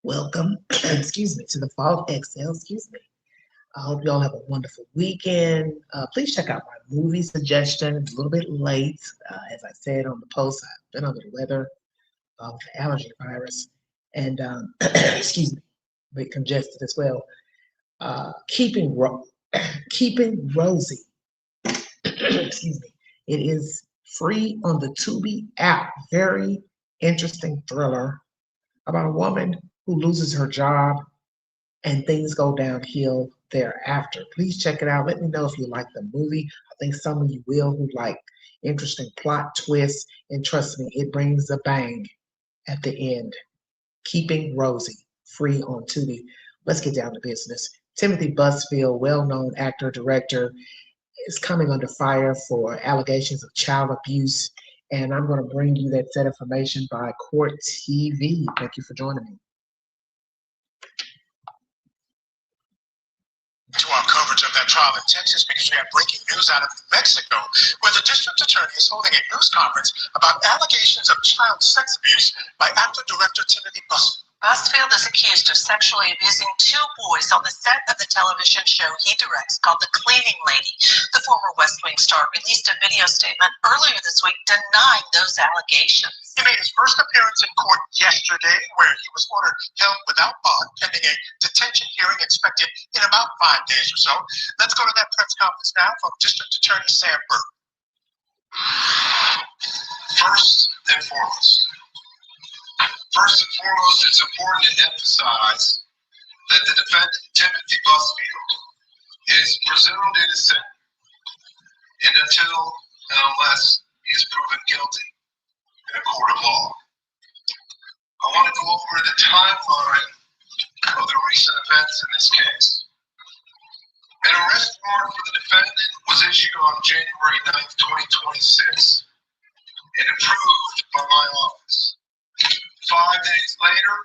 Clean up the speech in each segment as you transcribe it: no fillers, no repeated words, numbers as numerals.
Welcome, excuse me, to the Fog Exhale, excuse me. I hope you all have a wonderful weekend. Please check out my movie suggestion. It's a little bit late. As I said on the post, I've been under the weather with the allergy virus and, excuse me, a bit congested as well. Keeping Rosie, excuse me. It is free on the Tubi app. Very interesting thriller about a woman who loses her job and things go downhill thereafter. Please check it out. Let me know if you like the movie. I think some of you will who like interesting plot twists. And trust me, it brings a bang at the end. Keeping Rosie, free on Tubi. Let's get down to business. Timothy Busfield, well-known actor, director, is coming under fire for allegations of child abuse. And I'm going to bring you that set information by Court TV. Thank you for joining me. To our coverage of that trial in Texas, because we have breaking news out of New Mexico, where the district attorney is holding a news conference about allegations of child sex abuse by actor-director Timothy Busfield. Busfield is accused of sexually abusing two boys on the set of the television show he directs called The Cleaning Lady. The former West Wing star released a video statement earlier this week denying those allegations. He made his first appearance in court yesterday, where he was ordered held without bond, pending a detention hearing expected in about 5 days or so. Let's go to that press conference now from District Attorney Sam Burke. First and foremost, it's important to emphasize that the defendant, Timothy Busfield, is presumed innocent until and unless he is proven guilty in a court of law. I want to go over the timeline of the recent events in this case. An arrest warrant for the defendant was issued on January 9th, 2026, and approved by my office. 5 days later,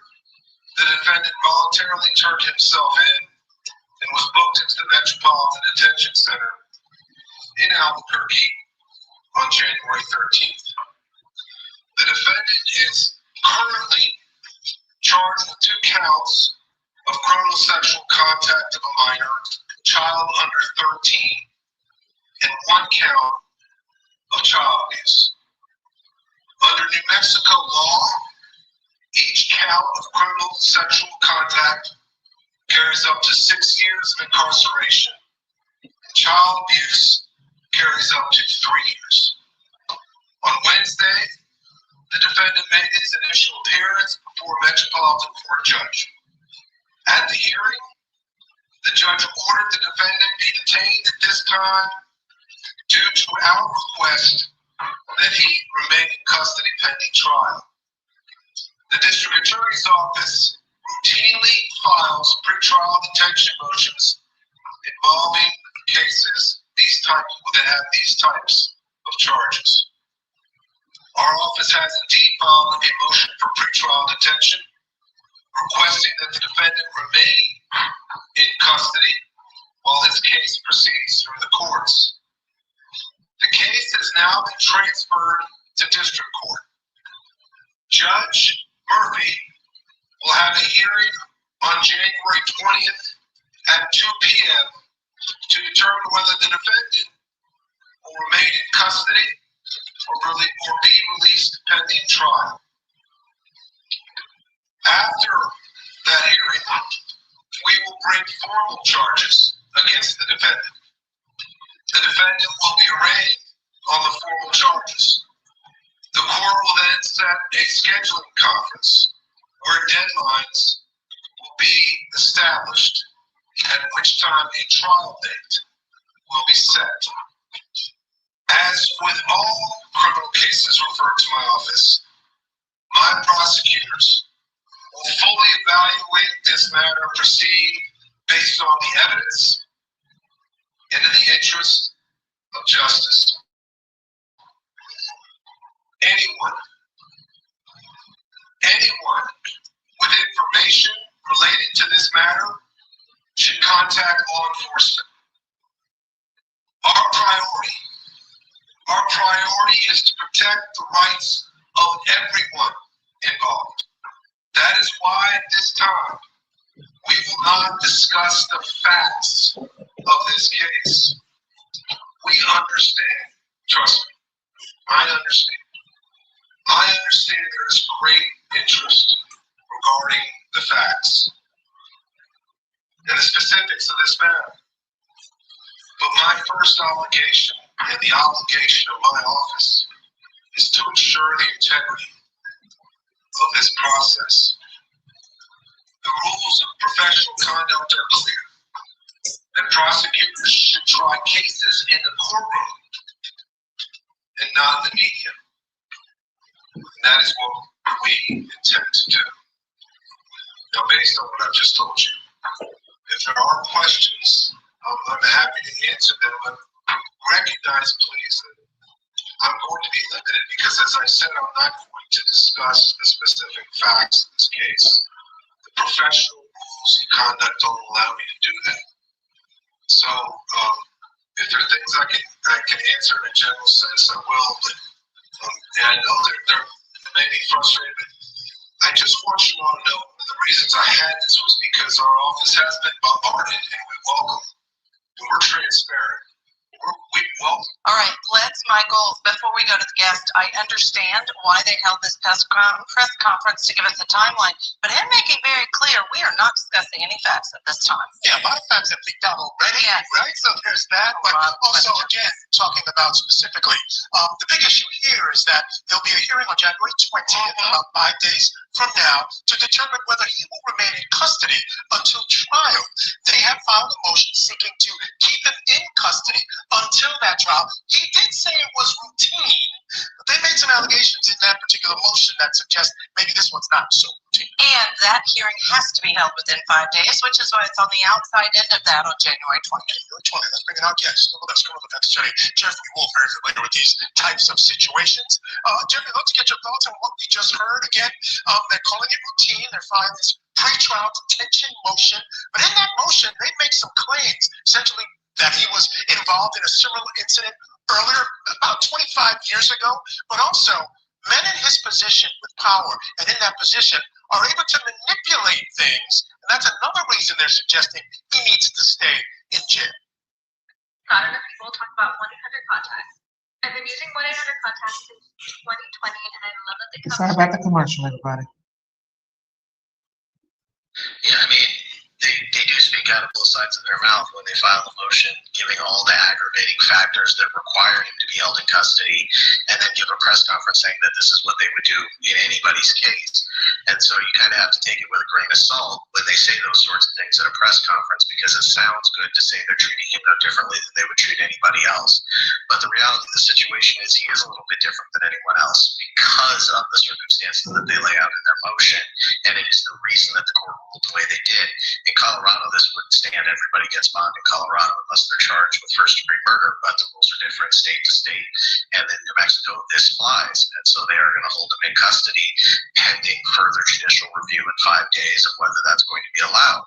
the defendant voluntarily turned himself in and was booked into the Metropolitan Detention Center in Albuquerque on January 13th. The defendant is currently charged with 2 counts of criminal sexual contact of a minor, child under 13, and 1 count of child abuse. Under New Mexico law, each count of criminal sexual contact carries up to 6 years of incarceration, and child abuse carries up to 3 years. On Wednesday, the defendant made his initial appearance before a Metropolitan Court judge. At the hearing, the judge ordered the defendant be detained at this time due to our request that he remain in custody pending trial. The district attorney's office routinely files pretrial detention motions involving cases that have these types of charges. Our office has indeed filed a motion for pretrial detention, requesting that the defendant remain in custody while his case proceeds through the courts. The case has now been transferred to district court. Judge Murphy will have a hearing on January 20th at 2 p.m. to determine whether the defendant will remain in custody or be released pending trial. After that hearing, we will bring formal charges against the defendant. The defendant will be arraigned on the formal charges. The court will then set a scheduling conference where deadlines will be established, at which time a trial date will be set. As with all criminal cases referred to my office, my prosecutors will fully evaluate this matter and proceed based on the evidence and in the interest of justice. Anyone with information related to this matter should contact law enforcement. Our priority is to protect the rights of everyone involved. That is why at this time we will not discuss the facts of this case. We understand. Trust me. I understand. I understand there is great interest regarding the facts and the specifics of this matter. But my first obligation and the obligation of my office is to ensure the integrity of this process. The rules of professional conduct are clear, that prosecutors should try cases in the courtroom and not in the media. And that is what we intend to do. Now, based on what I've just told you, if there are questions, I'm happy to answer them, but recognize, please, that I'm going to be limited because, as I said, I'm not going to discuss the specific facts of this case. The professional rules of conduct don't allow me to do that. So, if there are things I can answer in a general sense, I will. But and I know they're may be frustrated, but I just want you all to know one of the reasons I had this was because our office has been bombarded, and we welcome, and we're transparent. We welcome. All right, Michael, before we go to the guest, I understand why they held this press conference to give us a timeline, but in making very clear, we are not discussing any facts at this time. Yeah, a lot of facts have leaked out already, Yes. right? So there's that. But also, again, talking about specifically, the big issue here is that there'll be a hearing on January 20th, about 5 days from now, to determine whether he will remain in custody until trial. They have filed a motion seeking to keep him in custody until that trial. He did say it was routine, but they made some allegations in that particular motion that suggest maybe this one's not so routine. And that hearing has to be held within 5 days, which is why it's on the outside end of that on January 20th. January 20th, let's bring it out. Yes, let's go with that study. Jeffrey Wolf, very familiar with these types of situations. Jeffrey, let's get your thoughts on what we just heard. Again, they're calling it routine. They're filing this pre-trial detention motion. But in that motion, they make some claims, essentially, that he was involved in a similar incident earlier, about 25 years ago, but also men in his position with power and in that position are able to manipulate things, and that's another reason they're suggesting he needs to stay in jail. Not enough people talk about 1-800 contacts. I've been using 1-800 contacts since 2020, and I love that they come. Sorry about the commercial, everybody. Yeah, I mean, they do speak out of both sides of their mouth when they file a motion, giving all the aggravating factors that require him to be held in custody, and then give a press conference saying that this is what they would do in anybody's case. And so you kind of have to take it with a grain of salt when they say those sorts of things at a press conference, because it sounds good to say they're treating him no differently than they would treat anybody else. But the reality of the situation is he is a little bit different than anyone else because of the circumstances that they lay out in their motion, and it is the reason that the court ruled the way they did. In Colorado, this wouldn't stand. Everybody gets bond in Colorado unless they're charged with first-degree murder, but the rules are different state to state. And in New Mexico, this applies. And so they are going to hold him in custody pending further judicial review in 5 days of whether that's going to be allowed.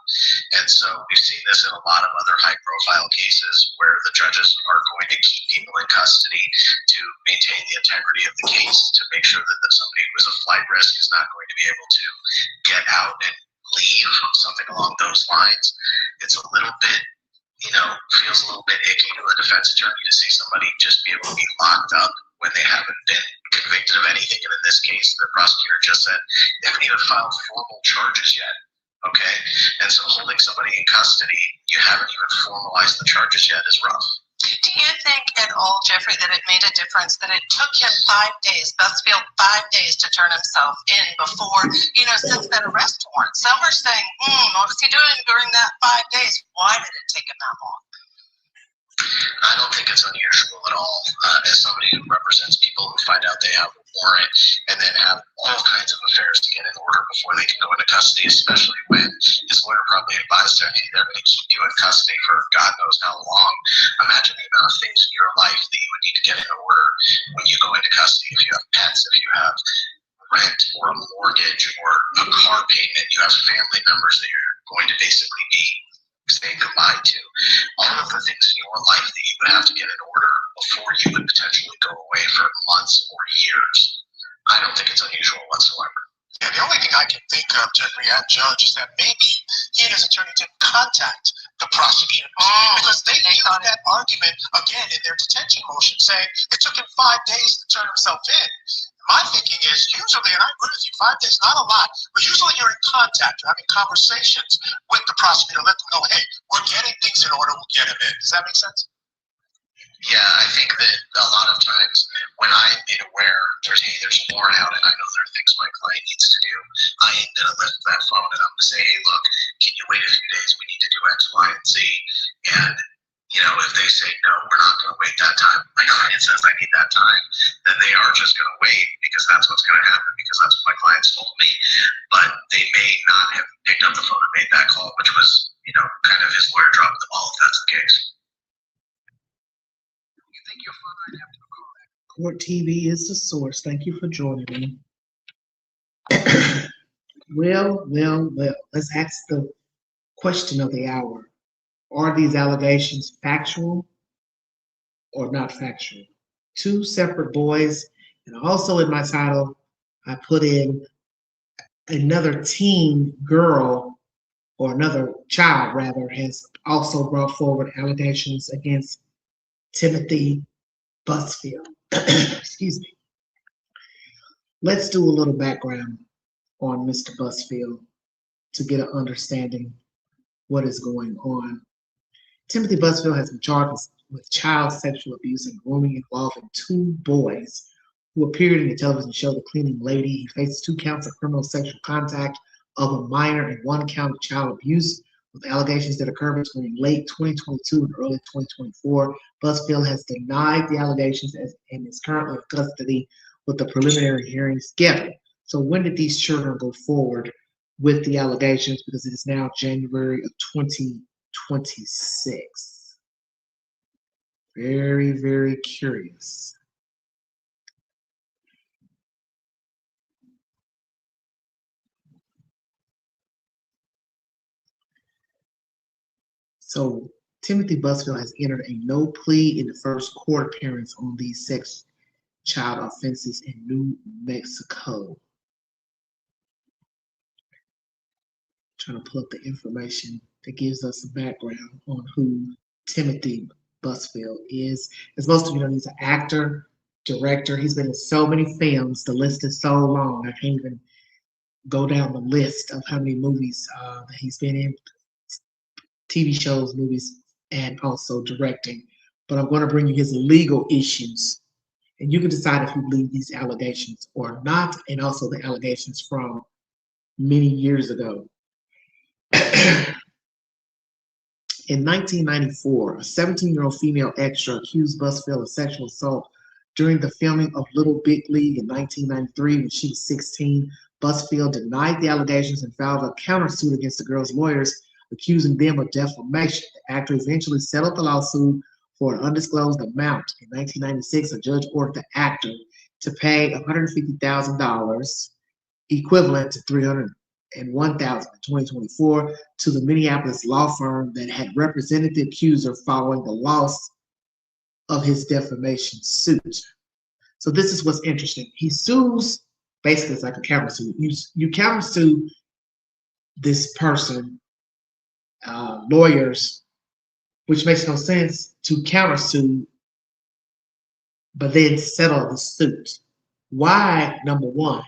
And so we've seen this in a lot of other high-profile cases where the judges are going to keep people in custody to maintain the integrity of the case, to make sure that somebody who is a flight risk is not going to be able to get out and leave, something along those lines. It's a little bit, feels a little bit icky to a defense attorney to see somebody just be able to be locked up when they haven't been convicted of anything. And in this case, the prosecutor just said they haven't even filed formal charges yet. Okay. And so holding somebody in custody, you haven't even formalized the charges yet, is rough. Do you think at all, Jeffrey, that it made a difference that it took him 5 days, Busfield, 5 days to turn himself in before, since that arrest warrant? Some are saying, what was he doing during that 5 days? Why did it take him that long? I don't think it's unusual at all. As somebody who represents people who find out they have a warrant and then have all kinds of affairs to get in order before they can go into custody, especially when his lawyer probably advised him, hey, they're going to keep you in custody for God knows how long. Imagine the amount of things in your life that you would need to get in order when you go into custody. If you have pets, if you have rent or a mortgage or a car payment, you have family members that you're going to basically be saying goodbye to. All of the things in your life that you would have to get in order before you would potentially go away for months or years. I don't think it's unusual whatsoever. Yeah, the only thing I can think of, Jeffrey, and Judge, is that maybe he and his attorney didn't contact the prosecutors because they used that argument again in their detention motion, saying it took him 5 days to turn himself in. My thinking is usually, and I agree with you, 5 days, not a lot, but usually you're in contact, you're having conversations with the prosecutor, let them know, hey, we're getting things in order, we'll get him in. Does that make sense? Yeah, I think that a lot of times when I'm made aware there's a warrant out and I know there are things my client needs to do, I am going to lift that phone and I'm going to say, hey, look, can you wait a few days? We need to do X, Y, and Z. And, you know, if they say, no, we're not going to wait that time, my client says I need that time, then they are just going to wait because that's what's going to happen because that's what my clients told me. But they may not have picked up the phone and made that call, which was, you know, kind of his lawyer dropping the ball if that's the case. Court TV is the source. Thank you for joining me. Well. Let's ask the question of the hour. Are these allegations factual or not factual? Two separate boys, and also in my title, I put in another teen girl, or another child rather, has also brought forward allegations against Timothy Busfield. Excuse me. Let's do a little background on Mr. Busfield to get an understanding what is going on. Timothy Busfield has been charged with child sexual abuse and grooming involving two boys who appeared in the television show The Cleaning Lady. He faces 2 counts of criminal sexual contact of a minor and 1 count of child abuse, with allegations that occurred between late 2022 and early 2024. Busfield has denied the allegations and is currently in custody with the preliminary hearing scheduled. So when did these children go forward with the allegations? Because it is now January of 2026. Very, very curious. So Timothy Busfield has entered a no plea in the first court appearance on these sex child offenses in New Mexico. Trying to pull up the information that gives us a background on who Timothy Busfield is. As most of you know, he's an actor, director. He's been in so many films. The list is so long. I can't even go down the list of how many movies that he's been in, TV shows, movies, and also directing. But I'm going to bring you his legal issues, and you can decide if you believe these allegations or not, and also the allegations from many years ago. In 1994, a 17-year-old female extra accused Busfield of sexual assault during the filming of Little Big League in 1993 when she was 16. Busfield denied the allegations and filed a countersuit against the girl's lawyers, accusing them of defamation. The actor eventually settled the lawsuit for an undisclosed amount. In 1996, a judge ordered the actor to pay $150,000, equivalent to $301,000 in 2024, to the Minneapolis law firm that had represented the accuser following the loss of his defamation suit. So this is what's interesting. He sues, basically it's like a countersuit. You countersue this person, lawyers, which makes no sense to countersue, but then settle the suit. Why, number one,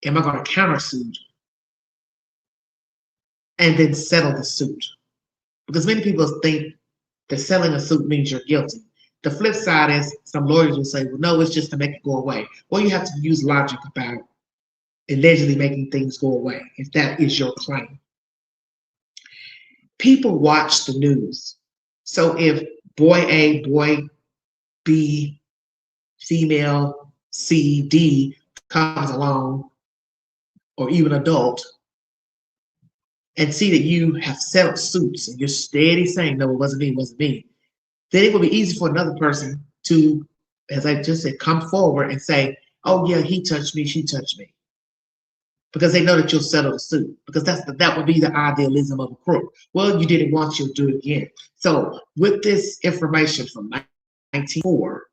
am I going to countersue and then settle the suit? Because many people think that settling a suit means you're guilty. The flip side is some lawyers will say, well, no, it's just to make it go away. Well, you have to use logic about allegedly making things go away, if that is your claim. People watch the news. So if boy A, boy B, female C, D comes along, or even adult, and see that you have settled suits and you're steady saying, no, it wasn't me, then it will be easy for another person to, as I just said, come forward and say, oh yeah, he touched me, she touched me. Because they know that you'll settle the suit. Because that would be the idealism of a crook. Well, you did it once, you'll do it again. So with this information from 1994,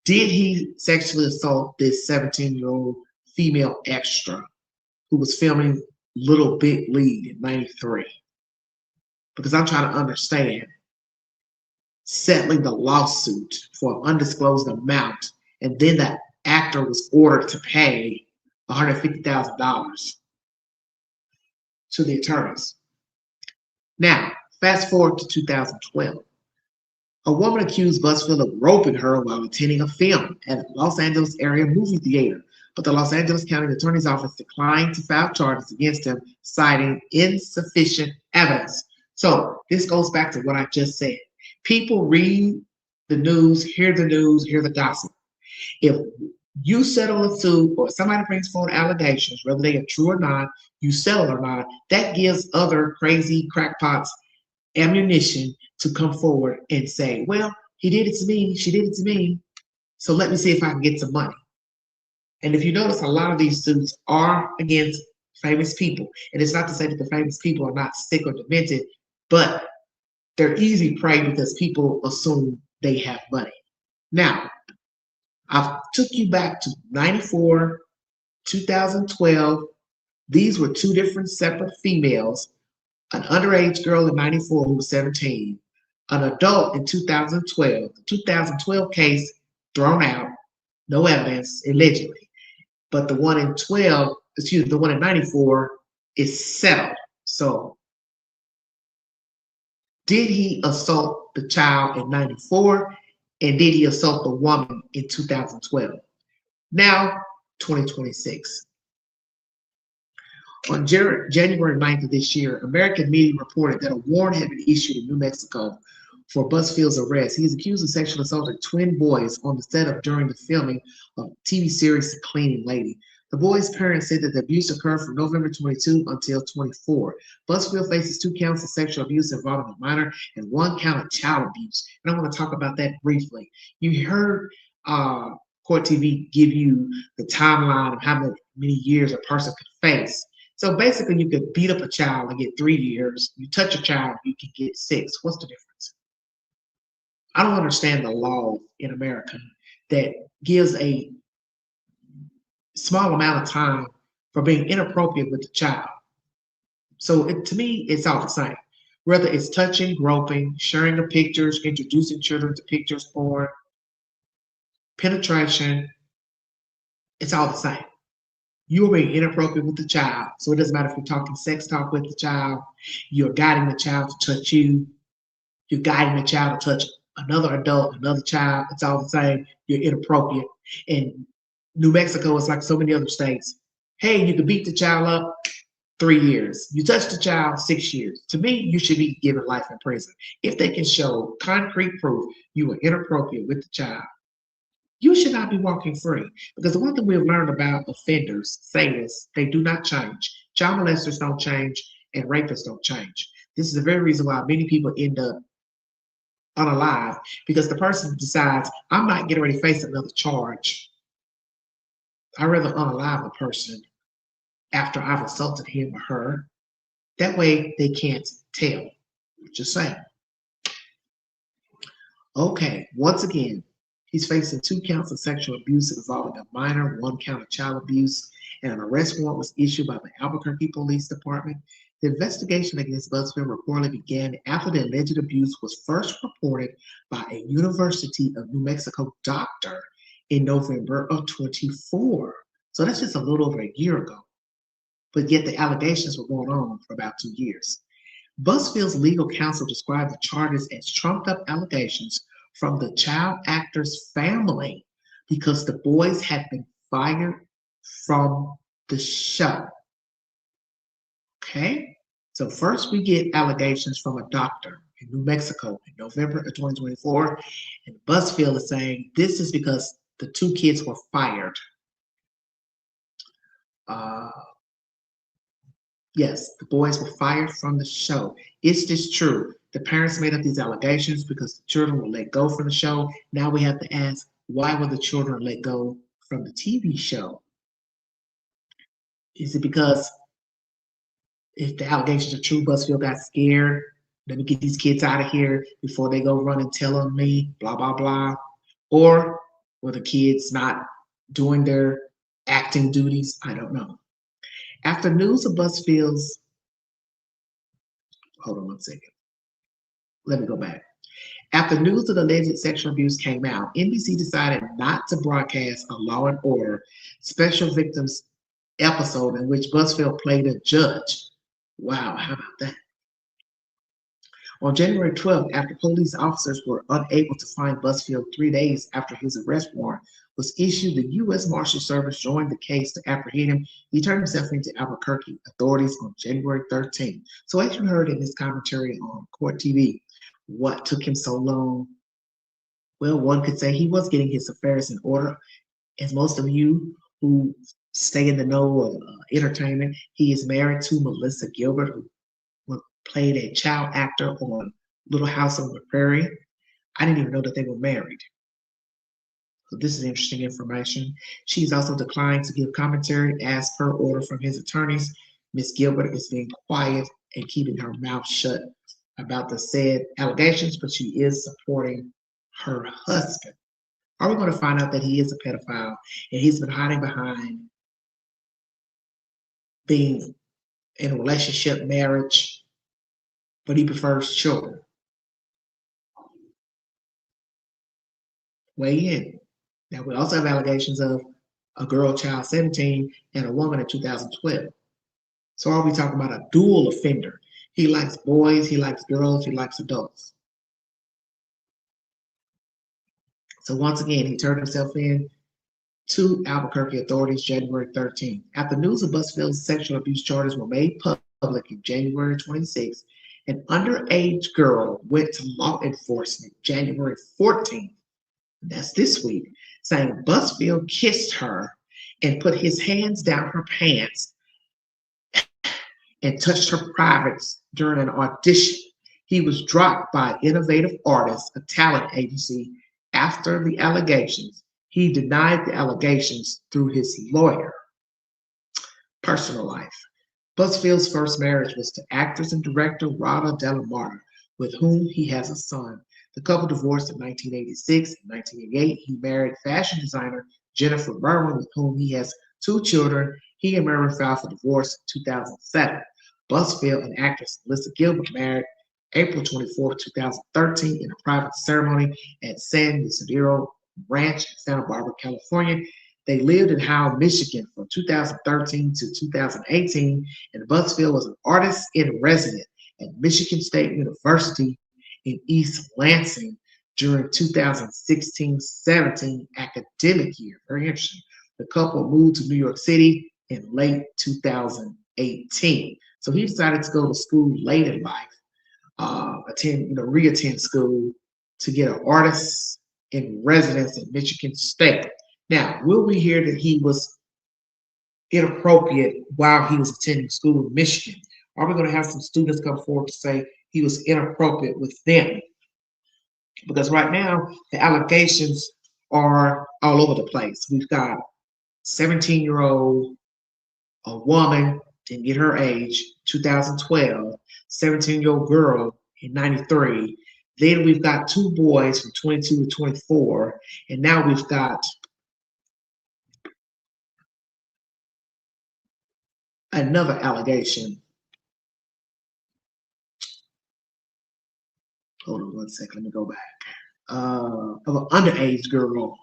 did he sexually assault this 17-year-old female extra who was filming Little Big Lead in 93. Because I'm trying to understand settling the lawsuit for an undisclosed amount, and then the actor was ordered to pay $150,000 to the attorneys. Now, fast forward to 2012. A woman accused Busfield of groping her while attending a film at a Los Angeles area movie theater, but the Los Angeles County Attorney's Office declined to file charges against him, citing insufficient evidence. So this goes back to what I just said. People read the news, hear the gossip. If you settle a suit or somebody brings forward allegations, whether they are true or not, you settle or not, that gives other crazy crackpots ammunition to come forward and say, well, he did it to me, she did it to me, so let me see if I can get some money. And if you notice, a lot of these suits are against famous people. And it's not to say that the famous people are not sick or demented, but they're easy prey because people assume they have money. Now, I took you back to 94, 2012. These were two different separate females, an underage girl in 94 who was 17, an adult in 2012. The 2012 case thrown out, no evidence, allegedly. But the one in 94 is settled. So did he assault the child in 94? And did he assault the woman in 2012? Now, 2026. On January 9th of this year, American media reported that a warrant had been issued in New Mexico for Busfield's arrest. He is accused of sexually assaulting twin boys on the set of during the filming of TV series The Cleaning Lady. The boys' parents said that the abuse occurred from November 22 until 24. Busfield faces 2 counts of sexual abuse involving a minor and 1 count of child abuse. And I want to talk about that briefly. You heard Court TV give you the timeline of how many years a person could face. So basically, you could beat up a child and get 3 years. You touch a child, you can get 6. What's the difference? I don't understand the law in America that gives a small amount of time for being inappropriate with the child. So to me, it's all the same. Whether it's touching, groping, sharing of pictures, introducing children to pictures, porn, penetration, it's all the same. You're being inappropriate with the child. So it doesn't matter if you're talking sex talk with the child, you're guiding the child to touch you, you're guiding the child to touch another adult, another child, it's all the same. You're inappropriate. In New Mexico, it's like so many other states. Hey, you can beat the child up, 3 years. You touch the child, 6 years. To me, you should be given life in prison. If they can show concrete proof you were inappropriate with the child, you should not be walking free. Because the one thing we've learned about offenders, sadists, they do not change. Child molesters don't change, and rapists don't change. This is the very reason why many people end up unalive, because the person decides, I'm not getting ready to face another charge. I'd rather unalive a person after I've assaulted him or her. That way they can't tell. Just saying. Okay, once again, he's facing 2 counts of sexual abuse involving a minor, 1 count of child abuse, and an arrest warrant was issued by the Albuquerque Police Department. The investigation against Busfield reportedly began after the alleged abuse was first reported by a University of New Mexico doctor in November of 24. So that's just a little over a year ago. But yet the allegations were going on for about 2 years. Busfield's legal counsel described the charges as trumped up allegations from the child actor's family because the boys had been fired from the show. Okay, so first we get allegations from a doctor in New Mexico in November of 2024, and Busfield is saying this is because the 2 kids were fired. Yes, the boys were fired from the show. Is this true? The parents made up these allegations because the children were let go from the show. Now we have to ask, why were the children let go from the TV show? Is it because if the allegations are true, Busfield got scared? Let me get these kids out of here before they go run and tell on me, blah, blah, blah. Or were the kids not doing their acting duties, I don't know. After news of Busfield's, hold on one second, let me go back. After news of the alleged sexual abuse came out, NBC decided not to broadcast a Law and Order Special Victims episode in which Busfield played a judge. Wow, how about that? On January 12th, after police officers were unable to find Busfield 3 days after his arrest warrant was issued, the U.S. Marshal Service joined the case to apprehend him. He turned himself into Albuquerque authorities on January 13th. So as you heard in this commentary on Court TV, what took him so long? Well, one could say he was getting his affairs in order. As most of you who stay in the know of entertainment, he is married to Melissa Gilbert, who played a child actor on Little House on the Prairie. I didn't even know that they were married. So this is interesting information. She's also declined to give commentary as per order from his attorneys. Ms. Gilbert is being quiet and keeping her mouth shut about the said allegations, but she is supporting her husband. Are we going to find out that he is a pedophile and he's been hiding behind being in a relationship, marriage, but he prefers children? Weigh in. Now, we also have allegations of a girl child 17 and a woman in 2012. So are we talking about a dual offender? He likes boys, he likes girls, he likes adults. So once again, he turned himself in to Albuquerque authorities January 13th. After news of Busfield's sexual abuse charges were made public in January 26th, an underage girl went to law enforcement January 14th, that's this week, saying Busfield kissed her and put his hands down her pants and touched her privates during an audition. He was dropped by Innovative Artists, a talent agency, after the allegations. He denied the allegations through his lawyer. Personal life. Busfield's first marriage was to actress and director Rada Delamar, with whom he has a son. The couple divorced in 1986. In 1988, he married fashion designer Jennifer Merwin, with whom he has 2 children. He and Merwin filed for divorce in 2007. Busfield and actress Melissa Gilbert married April 24, 2013, in a private ceremony at San Isidro Ranch in Santa Barbara, California. They lived in Howell, Michigan from 2013 to 2018, and Busfield was an artist in residence at Michigan State University in East Lansing during 2016-17 academic year. Very interesting. The couple moved to New York City in late 2018. So he decided to go to school late in life, re-attend school to get an artist in residence at Michigan State. Now, will we hear that he was inappropriate while he was attending school in Michigan? Are we going to have some students come forward to say he was inappropriate with them? Because right now, the allegations are all over the place. We've got 17-year-old, a woman, didn't get her age, 2012, 17-year-old girl in 93. Then we've got 2 boys from 22 to 24. And now we've got another allegation. Hold on one second, let me go back. Of an underage girl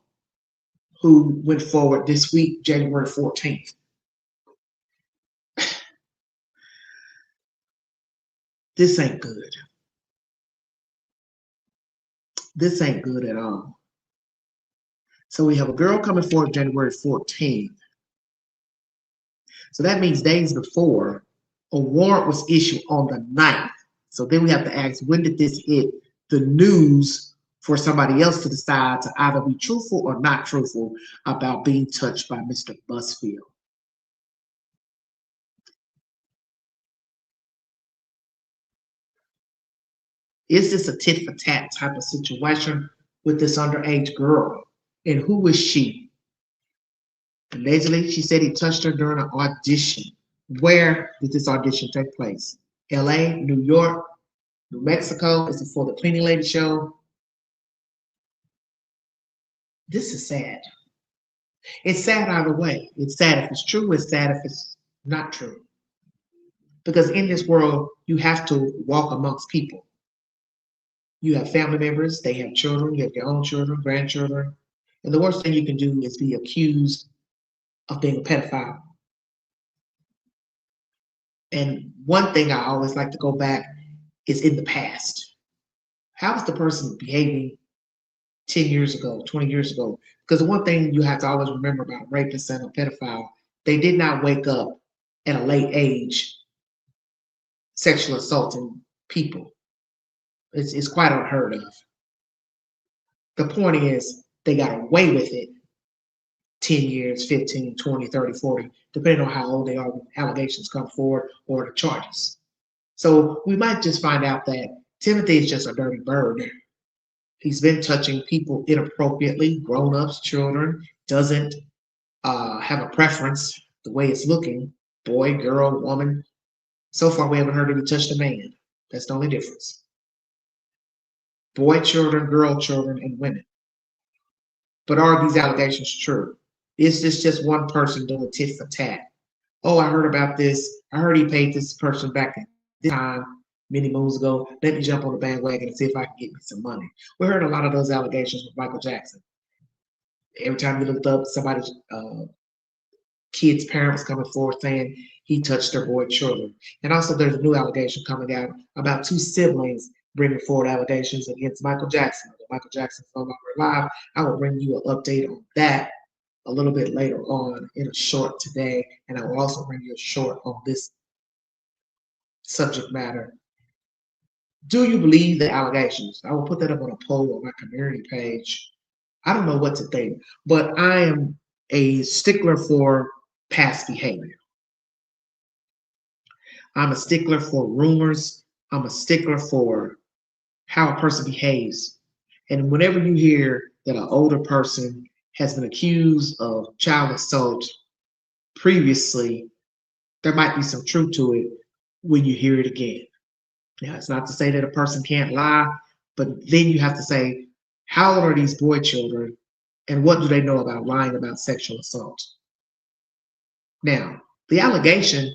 who went forward this week, January 14th. This ain't good. This ain't good at all. So we have a girl coming forward January 14th. So that means days before, a warrant was issued on the 9th. So then we have to ask, when did this hit the news for somebody else to decide to either be truthful or not truthful about being touched by Mr. Busfield? Is this a tit for tat type of situation with this underage girl? And who is she? Allegedly, she said he touched her during an audition. Where did this audition take place? LA, New York, New Mexico? Is it for the Cleaning Lady show? This is sad. It's sad either way. It's sad if it's true, it's sad if it's not true. Because in this world, you have to walk amongst people. You have family members, they have children, you have your own children, grandchildren. And the worst thing you can do is be accused of being a pedophile. And one thing I always like to go back is in the past. How was the person behaving 10 years ago, 20 years ago? Because the one thing you have to always remember about rapists and a pedophile, they did not wake up at a late age sexual assaulting people. It's quite unheard of. The point is, they got away with it 10 years, 15, 20, 30, 40, depending on how old they are when allegations come forward or the charges. So we might just find out that Timothy is just a dirty bird. He's been touching people inappropriately, grown-ups, children, doesn't have a preference the way it's looking, boy, girl, woman. So far, we haven't heard him touch a man. That's the only difference. Boy children, girl children, and women. But are these allegations true? Is this just one person doing tit for tat? Oh, I heard about this. I heard he paid this person back at this time, many moons ago. Let me jump on the bandwagon and see if I can get me some money. We heard a lot of those allegations with Michael Jackson. Every time you looked up, somebody's kid's parents coming forward saying he touched their boy children. And also, there's a new allegation coming out about two siblings bringing forward allegations against Michael Jackson. Michael Jackson's no longer alive. I will bring you an update on that a little bit later on in a short today, and I will also bring you a short on this subject matter. Do you believe the allegations? I will put that up on a poll on my community page. I don't know what to think, but I am a stickler for past behavior. I'm a stickler for rumors. I'm a stickler for how a person behaves. And whenever you hear that an older person has been accused of child assault previously, there might be some truth to it when you hear it again. Now, it's not to say that a person can't lie, but then you have to say, how old are these boy children and what do they know about lying about sexual assault? Now, the allegation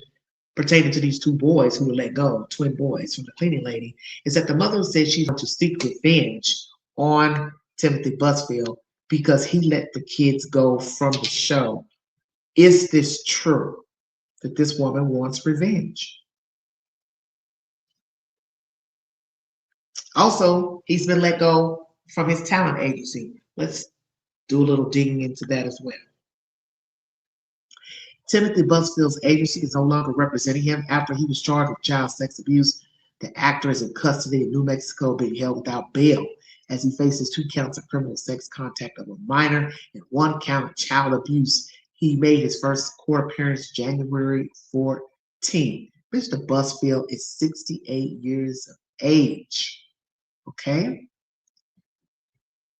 pertaining to these two boys who were let go, twin boys from the cleaning lady, is that the mother said she's going to seek revenge on Timothy Busfield because he let the kids go from the show. Is this true that this woman wants revenge? Also, he's been let go from his talent agency. Let's do a little digging into that as well. Timothy Busfield's agency is no longer representing him after he was charged with child sex abuse. The actor is in custody in New Mexico, being held without bail as he faces 2 counts of criminal sex contact of a minor and 1 count of child abuse. He made his first court appearance January 14th. Mr. Busfield is 68 years of age. Okay?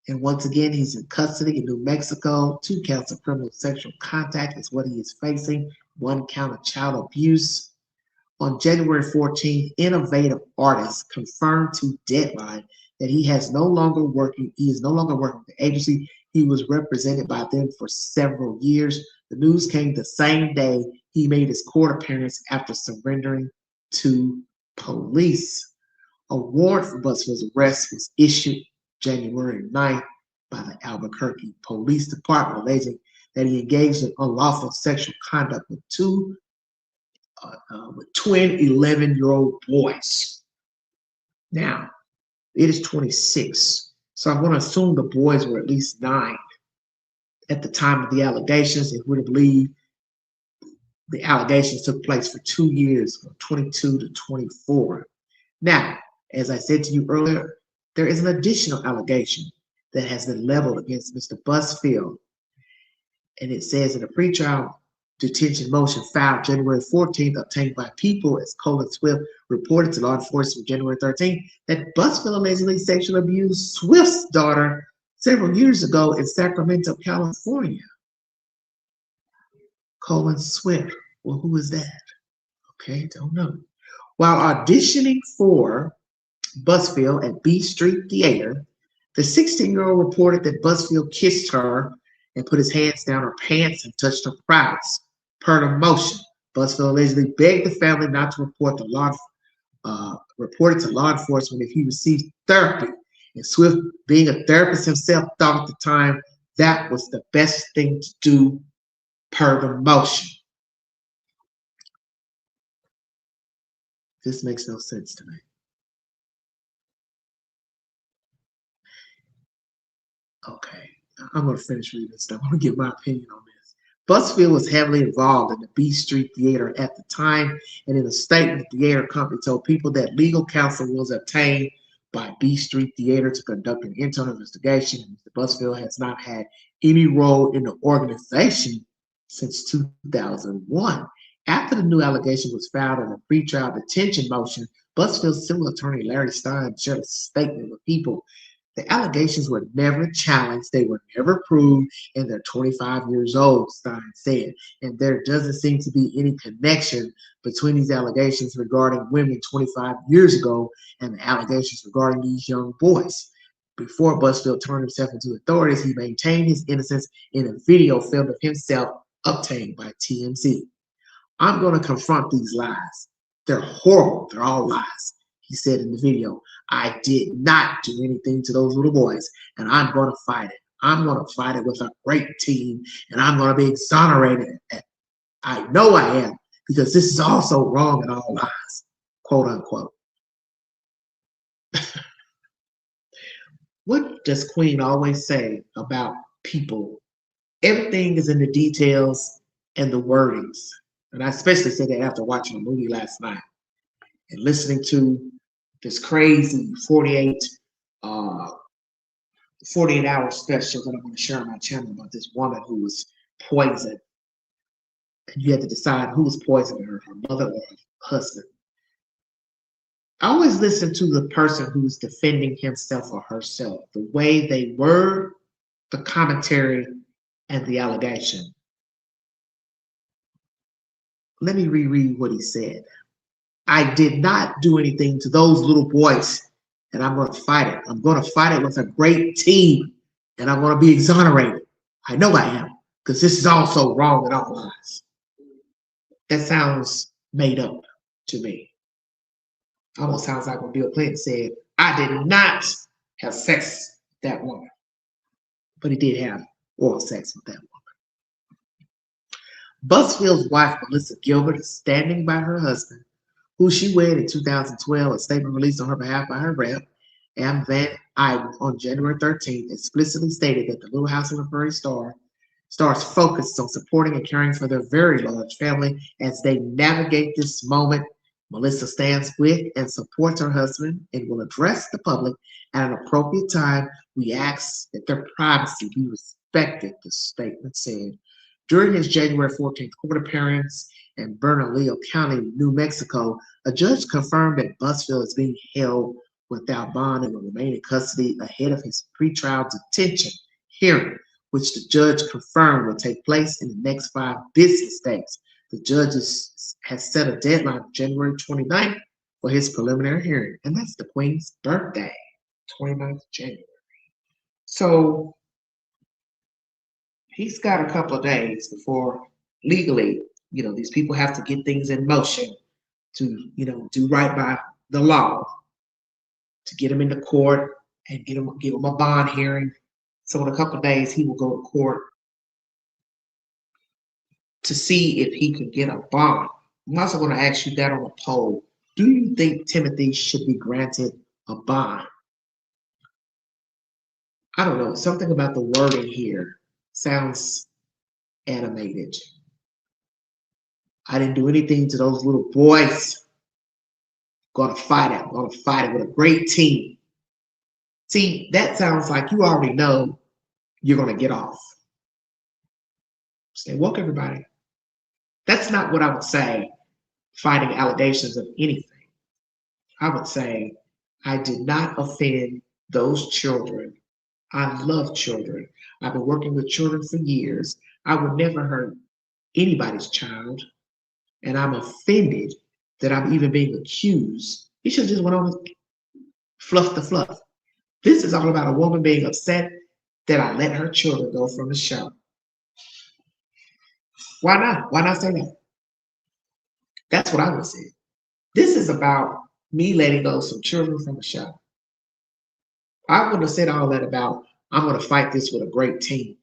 And once again, he's in custody in New Mexico. 2 counts of criminal sexual contact is what he is facing. 1 count of child abuse. On January 14th, innovative artist confirmed to Deadline that he is no longer working with the agency. He was represented by them for several years. The news came the same day he made his court appearance after surrendering to police. A warrant for Busfield's arrest was issued January 9th by the Albuquerque Police Department, alleging that he engaged in unlawful sexual conduct with twin 11-year-old boys. Now, it is 26, so I'm going to assume the boys were at least 9 at the time of the allegations, if we're to believe the allegations took place for 2 years, from 22 to 24. Now, as I said to you earlier, there is an additional allegation that has been leveled against Mr. Busfield, and it says in a pretrial detention motion filed January 14th, obtained by People, as Colin Swift reported to law enforcement January 13th, that Busfield allegedly sexually abused Swift's daughter several years ago in Sacramento, California. Colin Swift, well, who is that? Okay, don't know. While auditioning for Busfield at B Street Theater, the 16-year-old reported that Busfield kissed her and put his hands down her pants and touched her privates. Per the motion, Busfield allegedly begged the family not to report it to law enforcement if he received therapy. And Swift, being a therapist himself, thought at the time that was the best thing to do per the motion. This makes no sense to me. Okay, I'm going to finish reading this stuff. I'm going to give my opinion on this. Busfield was heavily involved in the B Street Theater at the time, and in a statement, the theater company told people that legal counsel was obtained by B Street Theater to conduct an internal investigation. Mr. Busfield has not had any role in the organization since 2001. After the new allegation was filed in a pretrial detention motion, Busfield's civil attorney Larry Stein shared a statement with people. The allegations were never challenged, they were never proved, and they're 25 years old, Stein said. And there doesn't seem to be any connection between these allegations regarding women 25 years ago and the allegations regarding these young boys. Before Busfield turned himself into authorities, he maintained his innocence in a video film of himself obtained by TMZ. I'm going to confront these lies. They're horrible. They're all lies, he said in the video. I did not do anything to those little boys, and I'm going to fight it. I'm going to fight it with a great team, and I'm going to be exonerated. I know I am, because this is also wrong and all lies, quote unquote. What does Queen always say about people? Everything is in the details and the wordings. And I especially said that after watching a movie last night and listening to this crazy 48-hour special that I'm going to share on my channel about this woman who was poisoned. And you had to decide who was poisoning her mother or her husband. I always listen to the person who's defending himself or herself, the way they word the commentary and the allegation. Let me reread what he said. I did not do anything to those little boys, and I'm going to fight it. I'm going to fight it with a great team, and I'm going to be exonerated. I know I am, because this is also wrong in all lies. That sounds made up to me. Almost sounds like when Bill Clinton said, I did not have sex with that woman. But he did have oral sex with that woman. Busfield's wife, Melissa Gilbert, is standing by her husband, who she wed in 2012. A statement released on her behalf by her rep, Am Van Eyden, on January 13th, explicitly stated that the Little House on the Prairie stars focused on supporting and caring for their very large family as they navigate this moment. Melissa stands with and supports her husband and will address the public at an appropriate time. We ask that their privacy be respected, the statement said. During his January 14th court appearance in Bernalillo County, New Mexico, a judge confirmed that Busfield is being held without bond and will remain in custody ahead of his pretrial detention hearing, which the judge confirmed will take place in the next 5 business days. The judge has set a deadline of January 29th for his preliminary hearing, and that's the Queen's birthday, 29th January. So he's got a couple of days before legally, these people have to get things in motion to, do right by the law, to get him into court and give him a bond hearing. So in a couple of days, he will go to court to see if he can get a bond. I'm also going to ask you that on a poll. Do you think Timothy should be granted a bond? I don't know. Something about the wording here sounds animated. I didn't do anything to those little boys. Going to fight it. I'm going to fight it with a great team. See, that sounds like you already know you're going to get off. Stay woke, everybody. That's not what I would say fighting allegations of anything. I would say I did not offend those children. I love children. I've been working with children for years. I would never hurt anybody's child. And I'm offended that I'm even being accused. He should have just went on and fluff the fluff. This is all about a woman being upset that I let her children go from the show. Why not? Why not say that? That's what I would say. This is about me letting go some children from the show. I wouldn't have said all that about I'm going to fight this with a great team,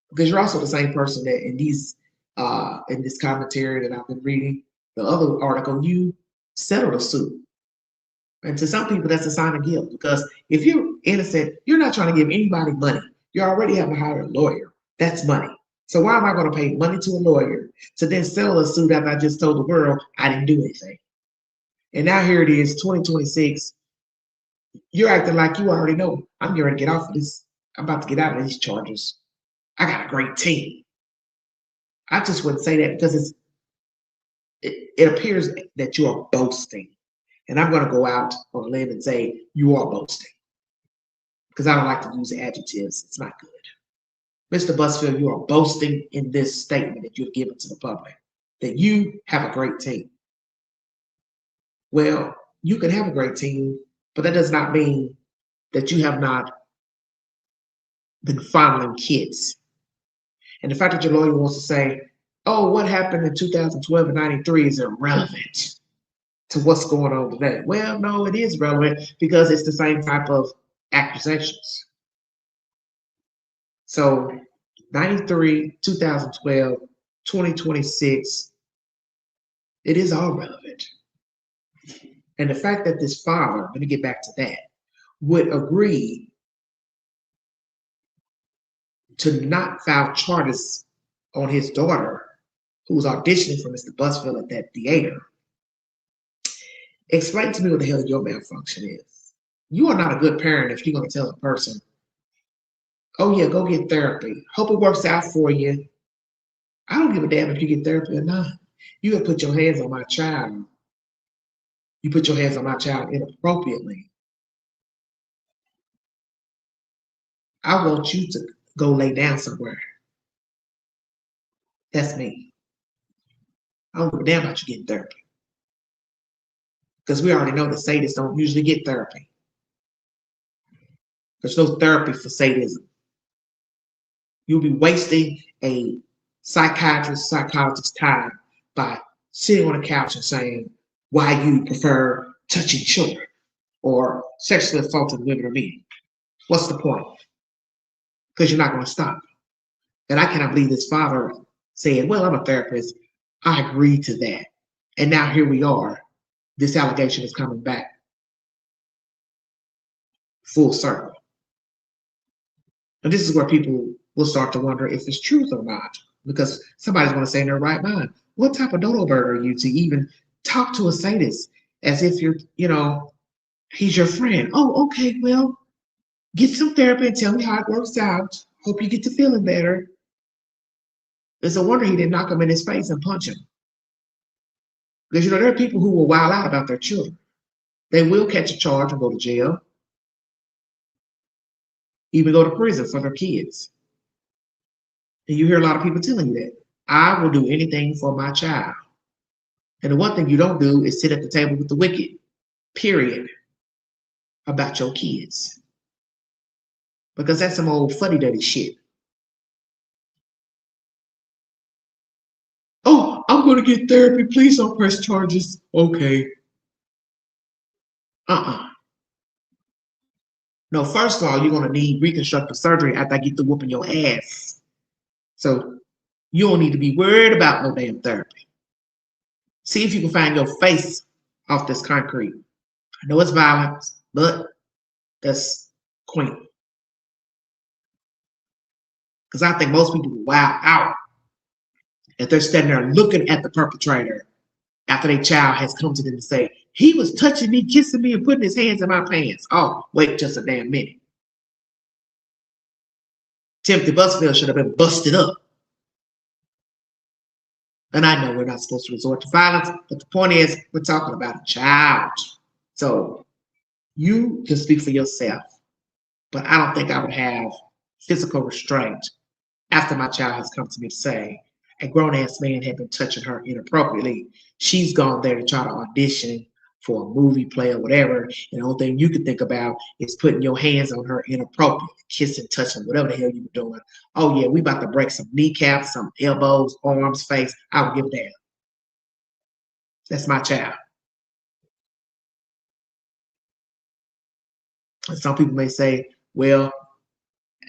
because you're also the same person that in this commentary that I've been reading, the other article, you settled a suit. And to some people, that's a sign of guilt, because if you're innocent, you're not trying to give anybody money. You already have to hire a lawyer. That's money. So why am I going to pay money to a lawyer to then settle a suit after I just told the world I didn't do anything? And now here it is, 2026. You're acting like you already know I'm going to get off of this. I'm about to get out of these charges. I got a great team. I just wouldn't say that because it appears that you are boasting. And I'm going to go out on a limb and say you are boasting, because I don't like to use adjectives. It's not good. Mr. Busfield, you are boasting in this statement that you've given to the public, that you have a great team. Well, you can have a great team, but that does not mean that you have not been fondling kids. And the fact that your lawyer wants to say, oh, what happened in 2012 and 93 is irrelevant to what's going on today. Well, no, it is relevant because it's the same type of accusations. So 93, 2012, 2026, it is all relevant. And the fact that this father, let me get back to that, would agree to not file charges on his daughter, who was auditioning for Mr. Busfield at that theater. Explain to me what the hell your malfunction is. You are not a good parent if you're going to tell a person, oh yeah, go get therapy. Hope it works out for you. I don't give a damn if you get therapy or not. You have put your hands on my child. You put your hands on my child inappropriately. I want you to go lay down somewhere. That's me. I don't give a damn about you getting therapy. Because we already know that sadists don't usually get therapy. There's no therapy for sadism. You'll be wasting a psychologist's time by sitting on a couch and saying why you prefer touching children or sexually assaulting women or men. What's the point? Because you're not going to stop. And I cannot believe this father said, well, I'm a therapist. I agreed to that. And now here we are. This allegation is coming back full circle. And this is where people will start to wonder if it's truth or not, because somebody's going to say in their right mind, what type of dodo bird are you to even talk to a sadist as if you're, he's your friend? Oh, okay, well, get some therapy and tell me how it works out. Hope you get to feeling better. It's a wonder he didn't knock him in his face and punch him. Because, there are people who will wild out about their children. They will catch a charge and go to jail, even go to prison for their kids. And you hear a lot of people telling you that. I will do anything for my child. And the one thing you don't do is sit at the table with the wicked, period, about your kids. Because that's some old fuddy-duddy shit. Oh, I'm going to get therapy. Please don't press charges. Okay. No, first of all, you're going to need reconstructive surgery after I get to whooping your ass. So you don't need to be worried about no damn therapy. See if you can find your face off this concrete. I know it's violence, but that's quaint. Because I think most people will wow out if they're standing there looking at the perpetrator after their child has come to them and say, he was touching me, kissing me, and putting his hands in my pants. Oh, wait just a damn minute. Timothy Busfield should have been busted up. And I know we're not supposed to resort to violence, but the point is, we're talking about a child. So you can speak for yourself, but I don't think I would have physical restraint after my child has come to me to say, a grown-ass man had been touching her inappropriately. She's gone there to try to audition for a movie play or whatever, and the only thing you can think about is putting your hands on her inappropriately, kissing, touching, whatever the hell you were doing. Oh yeah, we about to break some kneecaps, some elbows, arms, face. I don't give a damn. That's my child. And some people may say, well,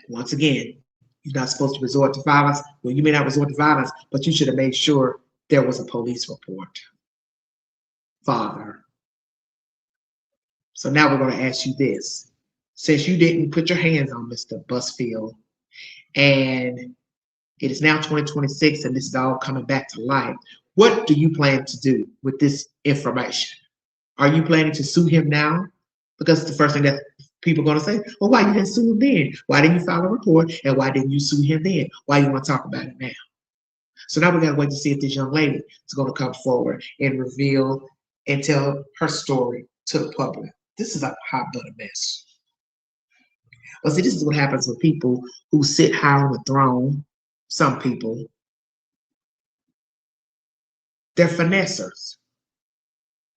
once again, you're not supposed to resort to violence. Well, you may not resort to violence, but you should have made sure there was a police report. Father. So now we're going to ask you this. Since you didn't put your hands on Mr. Busfield, and it is now 2026 and this is all coming back to life, what do you plan to do with this information? Are you planning to sue him now? Because it's the first thing that people are going to say, well, why you didn't sue him then? Why didn't you file a report? And why didn't you sue him then? Why you want to talk about it now? So now we got to wait to see if this young lady is going to come forward and reveal and tell her story to the public. This is a hot button mess. But see, this is what happens with people who sit high on the throne. Some people, they're finessers.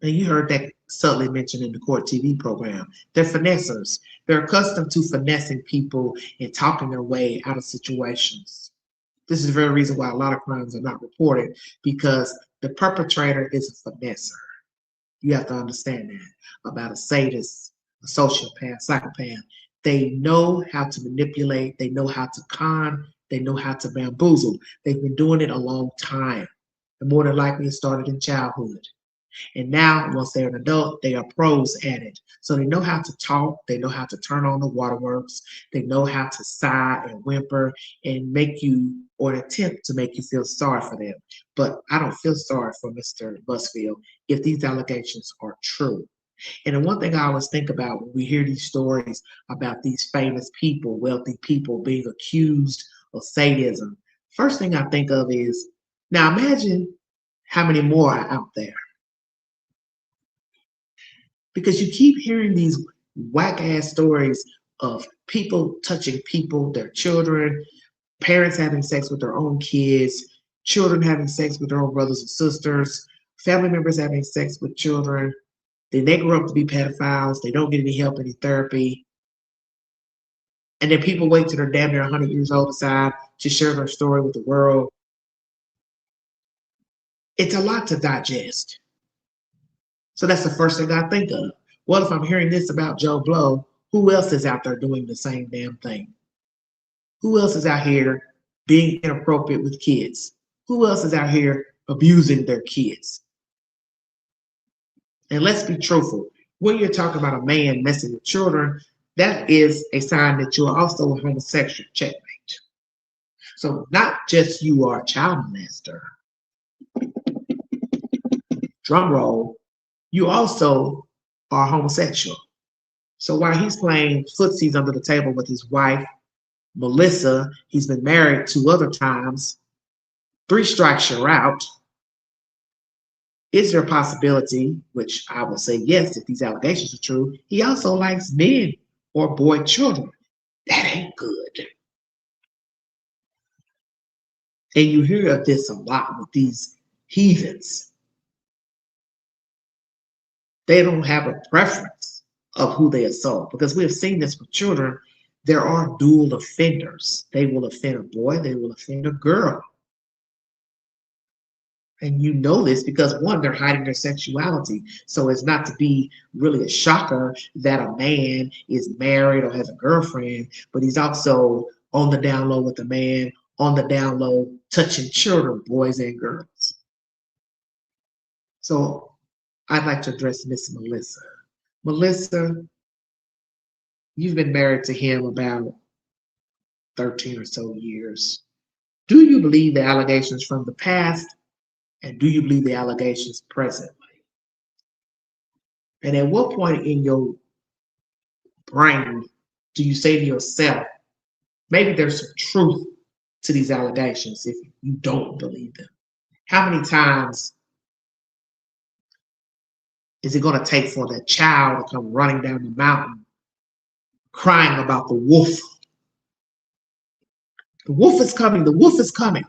And you heard that subtly mentioned in the court TV program. They're finessers. They're accustomed to finessing people and talking their way out of situations. This is the very reason why a lot of crimes are not reported, because the perpetrator is a finesser. You have to understand that about a sadist, a sociopath, psychopath. They know how to manipulate. They know how to con. They know how to bamboozle. They've been doing it a long time. And more than likely, it started in childhood. And now, once they're an adult, they are pros at it. So they know how to talk. They know how to turn on the waterworks. They know how to sigh and whimper and make you, or attempt to make you feel sorry for them. But I don't feel sorry for Mr. Busfield if these allegations are true. And the one thing I always think about when we hear these stories about these famous people, wealthy people being accused of sadism, first thing I think of is, now imagine how many more are out there. Because you keep hearing these whack ass stories of people touching people, their children, parents having sex with their own kids, children having sex with their own brothers and sisters, family members having sex with children. Then they grow up to be pedophiles. They don't get any help, any therapy. And then people wait till they're damn near 100 years old decide to share their story with the world. It's a lot to digest. So that's the first thing I think of. Well, if I'm hearing this about Joe Blow, who else is out there doing the same damn thing? Who else is out here being inappropriate with kids? Who else is out here abusing their kids? And let's be truthful. When you're talking about a man messing with children, that is a sign that you're also a homosexual. Checkmate. So not just you are a child molester. Drum roll. You also are homosexual. So while he's playing footsies under the table with his wife, Melissa, he's been married 2 other times, 3 strikes you're out. Is there a possibility, which I will say yes if these allegations are true, he also likes men or boy children? That ain't good. And you hear of this a lot with these heathens. They don't have a preference of who they assault, because we have seen this with children. There are dual offenders. They will offend a boy, they will offend a girl. And you know this because, one, they're hiding their sexuality. So it's not to be really a shocker that a man is married or has a girlfriend, but he's also on the down low with a man, on the down low, touching children, boys and girls. So I'd like to address Miss Melissa. Melissa, you've been married to him about 13 or so years. Do you believe the allegations from the past? And do you believe the allegations presently? And at what point in your brain do you say to yourself, maybe there's some truth to these allegations if you don't believe them? How many times is it going to take for that child to come running down the mountain crying about the wolf? The wolf is coming, the wolf is coming.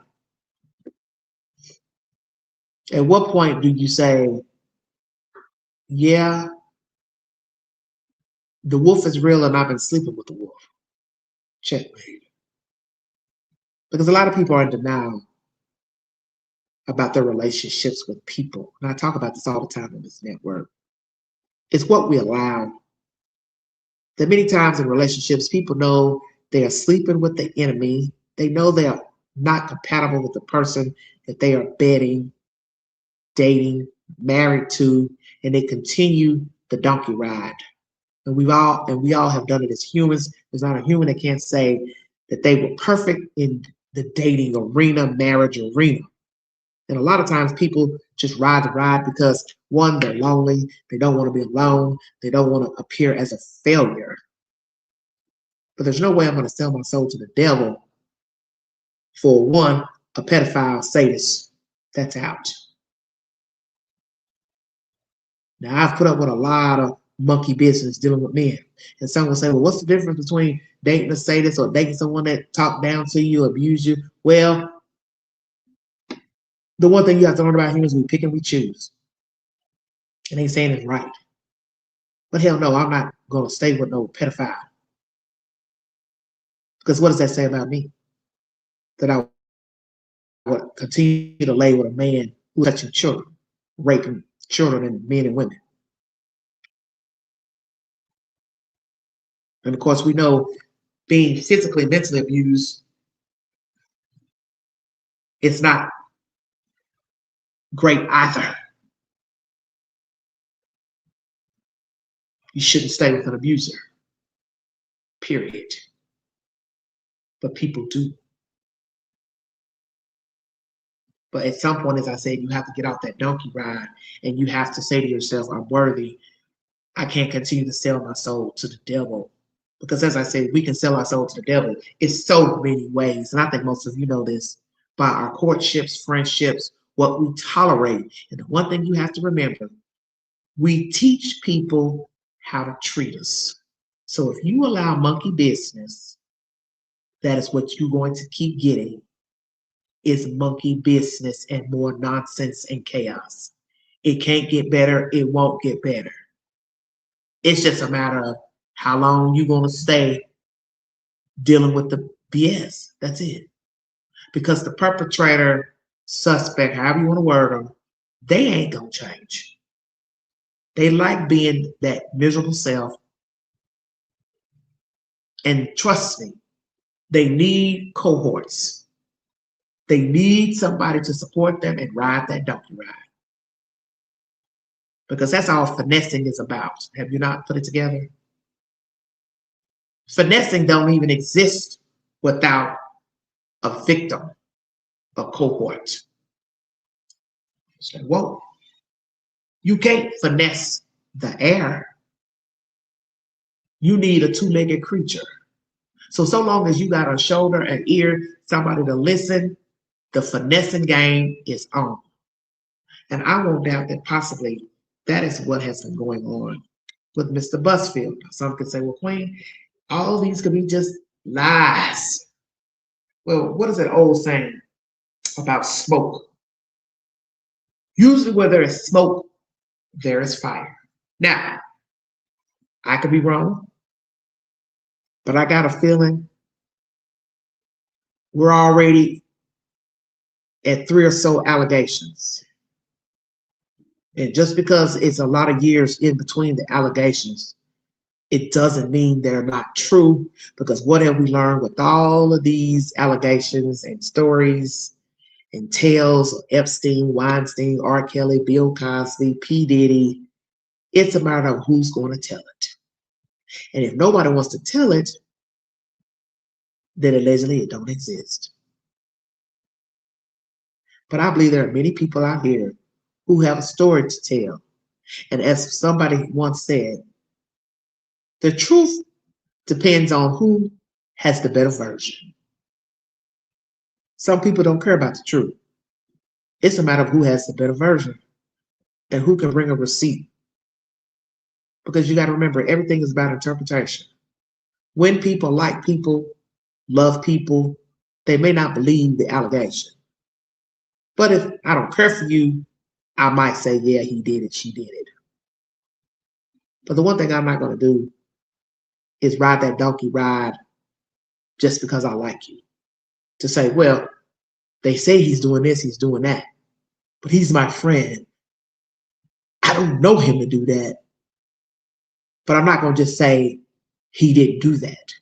At what point do you say, yeah, the wolf is real and I've been sleeping with the wolf. Checkmate. Because a lot of people are in denial about their relationships with people. And I talk about this all the time on this network. It's what we allow. That many times in relationships, people know they are sleeping with the enemy. They know they are not compatible with the person that they are dating, married to, and they continue the donkey ride. And we all have done it as humans. There's not a human that can't say that they were perfect in the dating arena, marriage arena. And a lot of times people just ride the ride because one, they're lonely, they don't want to be alone, they don't want to appear as a failure. But there's no way I'm going to sell my soul to the devil for one, a pedophile sadist. That's out. Now, I've put up with a lot of monkey business dealing with men. And some will say, well, what's the difference between dating a sadist or dating someone that talk down to you, abuse you? Well, the one thing you have to learn about humans is we pick and we choose. And ain't saying it's right. But hell no, I'm not going to stay with no pedophile. Because what does that say about me? That I would continue to lay with a man who's touching children, raping children and men and women. And of course, we know being physically, mentally abused, it's not great either. You shouldn't stay with an abuser, period. But people do. But at some point, as I said, you have to get off that donkey ride and you have to say to yourself, I'm worthy. I can't continue to sell my soul to the devil. Because as I said, we can sell our soul to the devil in so many ways. And I think most of you know this by our courtships, friendships, what we tolerate. And the one thing you have to remember, we teach people how to treat us. So if you allow monkey business, that is what you're going to keep getting is monkey business and more nonsense and chaos. It can't get better. It won't get better. It's just a matter of how long you're going to stay dealing with the BS. That's it. Because the perpetrator, suspect, however you want to word them, they ain't going to change. They like being that miserable self. And trust me, they need cohorts. They need somebody to support them and ride that donkey ride. Because that's all finessing is about. Have you not put it together? Finessing don't even exist without a victim, a cohort. So, whoa. You can't finesse the air. You need a two-legged creature. So long as you got a shoulder, an ear, somebody to listen, the finessing game is on. And I won't doubt that possibly that is what has been going on with Mr. Busfield. Some could say, well, Queen, all these could be just lies. Well, what is that old saying about smoke? Usually where there is smoke, there is fire. Now, I could be wrong, but I got a feeling we're already at 3 or so allegations. And just because it's a lot of years in between the allegations, it doesn't mean they're not true, because what have we learned with all of these allegations and stories and tales of Epstein, Weinstein, R. Kelly, Bill Cosby, P. Diddy? It's a matter of who's going to tell it. And if nobody wants to tell it, then allegedly it don't exist. But I believe there are many people out here who have a story to tell. And as somebody once said, the truth depends on who has the better version. Some people don't care about the truth. It's a matter of who has the better version and who can bring a receipt. Because you got to remember, everything is about interpretation. When people like people, love people, they may not believe the allegation. But if I don't care for you, I might say, yeah, he did it, she did it. But the one thing I'm not going to do is ride that donkey ride just because I like you. To say, well, they say he's doing this, he's doing that, but he's my friend. I don't know him to do that, but I'm not going to just say he didn't do that,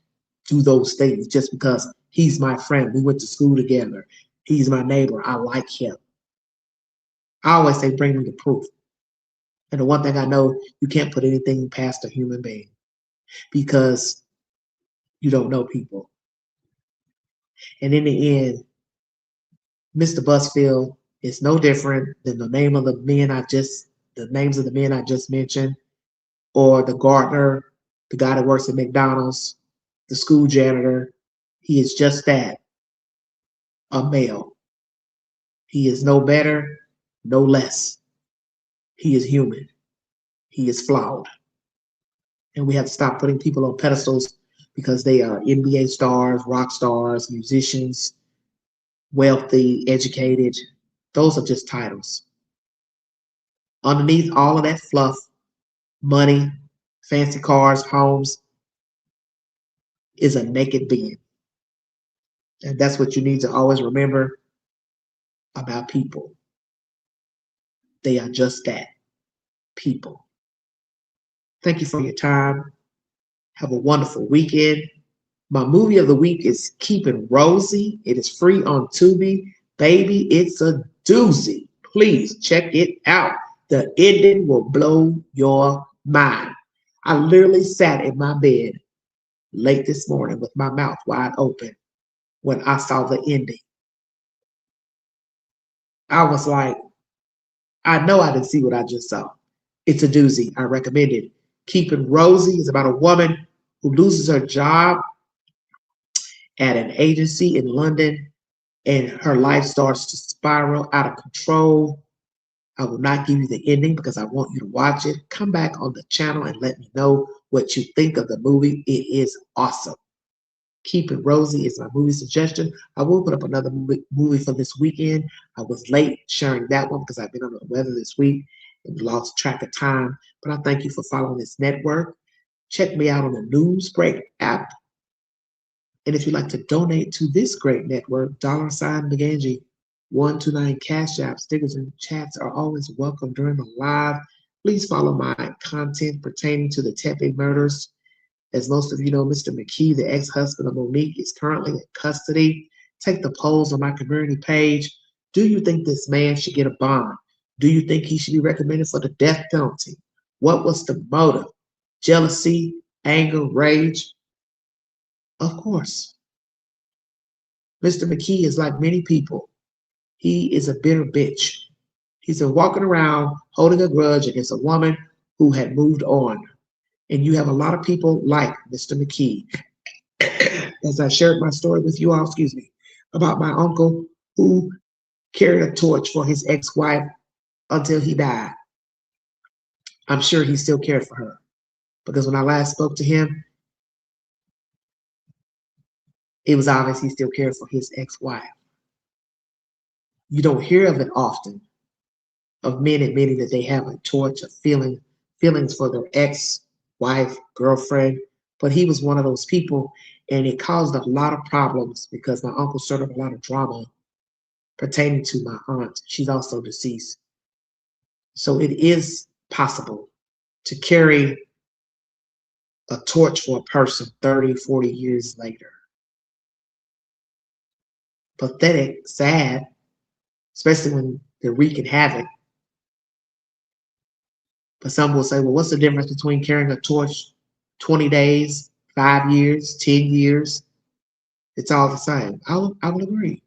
do those things just because he's my friend. We went to school together. He's my neighbor. I like him. I always say, bring me the proof. And the one thing I know, you can't put anything past a human being because you don't know people. And in the end, Mr. Busfield is no different than the names of the men I just mentioned, or the gardener, the guy that works at McDonald's, the school janitor. He is just that, a male. He is no better, no less. He is human. He is flawed. And we have to stop putting people on pedestals because they are NBA stars, rock stars, musicians, wealthy, educated. Those are just titles. Underneath all of that fluff, money, fancy cars, homes, is a naked being. And that's what you need to always remember about people. They are just that, people. Thank you for your time. Have a wonderful weekend. My movie of the week is Keeping Rosie. It is free on Tubi. Baby, it's a doozy. Please check it out. The ending will blow your mind. I literally sat in my bed late this morning with my mouth wide open when I saw the ending. I was like, I know I didn't see what I just saw. It's a doozy. I recommend it. Keeping Rosie is about a woman who loses her job at an agency in London and her life starts to spiral out of control. I will not give you the ending because I want you to watch it. Come back on the channel and let me know what you think of the movie. It is awesome. Keeping Rosie is my movie suggestion. I will put up another movie for this weekend. I was late sharing that one because I've been under the weather this week and lost track of time. But I thank you for following this network. Check me out on the Newsbreak app. And if you'd like to donate to this great network, $McGangie 129 Cash App, stickers, and chats are always welcome during the live. Please follow my content pertaining to the Tepe murders. As most of you know, Mr. McKee, the ex-husband of Monique, is currently in custody. Take the polls on my community page. Do you think this man should get a bond? Do you think he should be recommended for the death penalty? What was the motive? Jealousy, anger, rage? Of course. Mr. McKee is like many people. He is a bitter bitch. He's been walking around holding a grudge against a woman who had moved on. And you have a lot of people like Mr. McKee. As I shared my story with you all, about my uncle who carried a torch for his ex-wife until he died. I'm sure he still cared for her because when I last spoke to him, it was obvious he still cared for his ex-wife. You don't hear of it often, of men admitting that they have a torch of feelings for their ex-wife, girlfriend, but he was one of those people, and it caused a lot of problems because my uncle stirred up a lot of drama pertaining to my aunt. She's also deceased. So it is possible to carry a torch for a person 30, 40 years later. Pathetic, sad, especially when they're wreaking havoc. But some will say, well, what's the difference between carrying a torch 20 days, 5 years, 10 years? It's all the same. I will agree.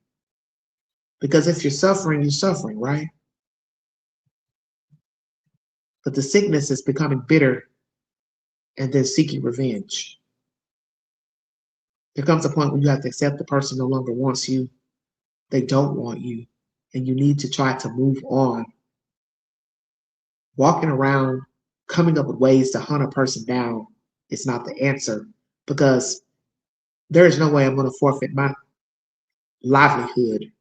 Because if you're suffering, right? But the sickness is becoming bitter and then seeking revenge. There comes a point when you have to accept the person no longer wants you. They don't want you. And you need to try to move on. Walking around, coming up with ways to hunt a person down is not the answer because there is no way I'm going to forfeit my livelihood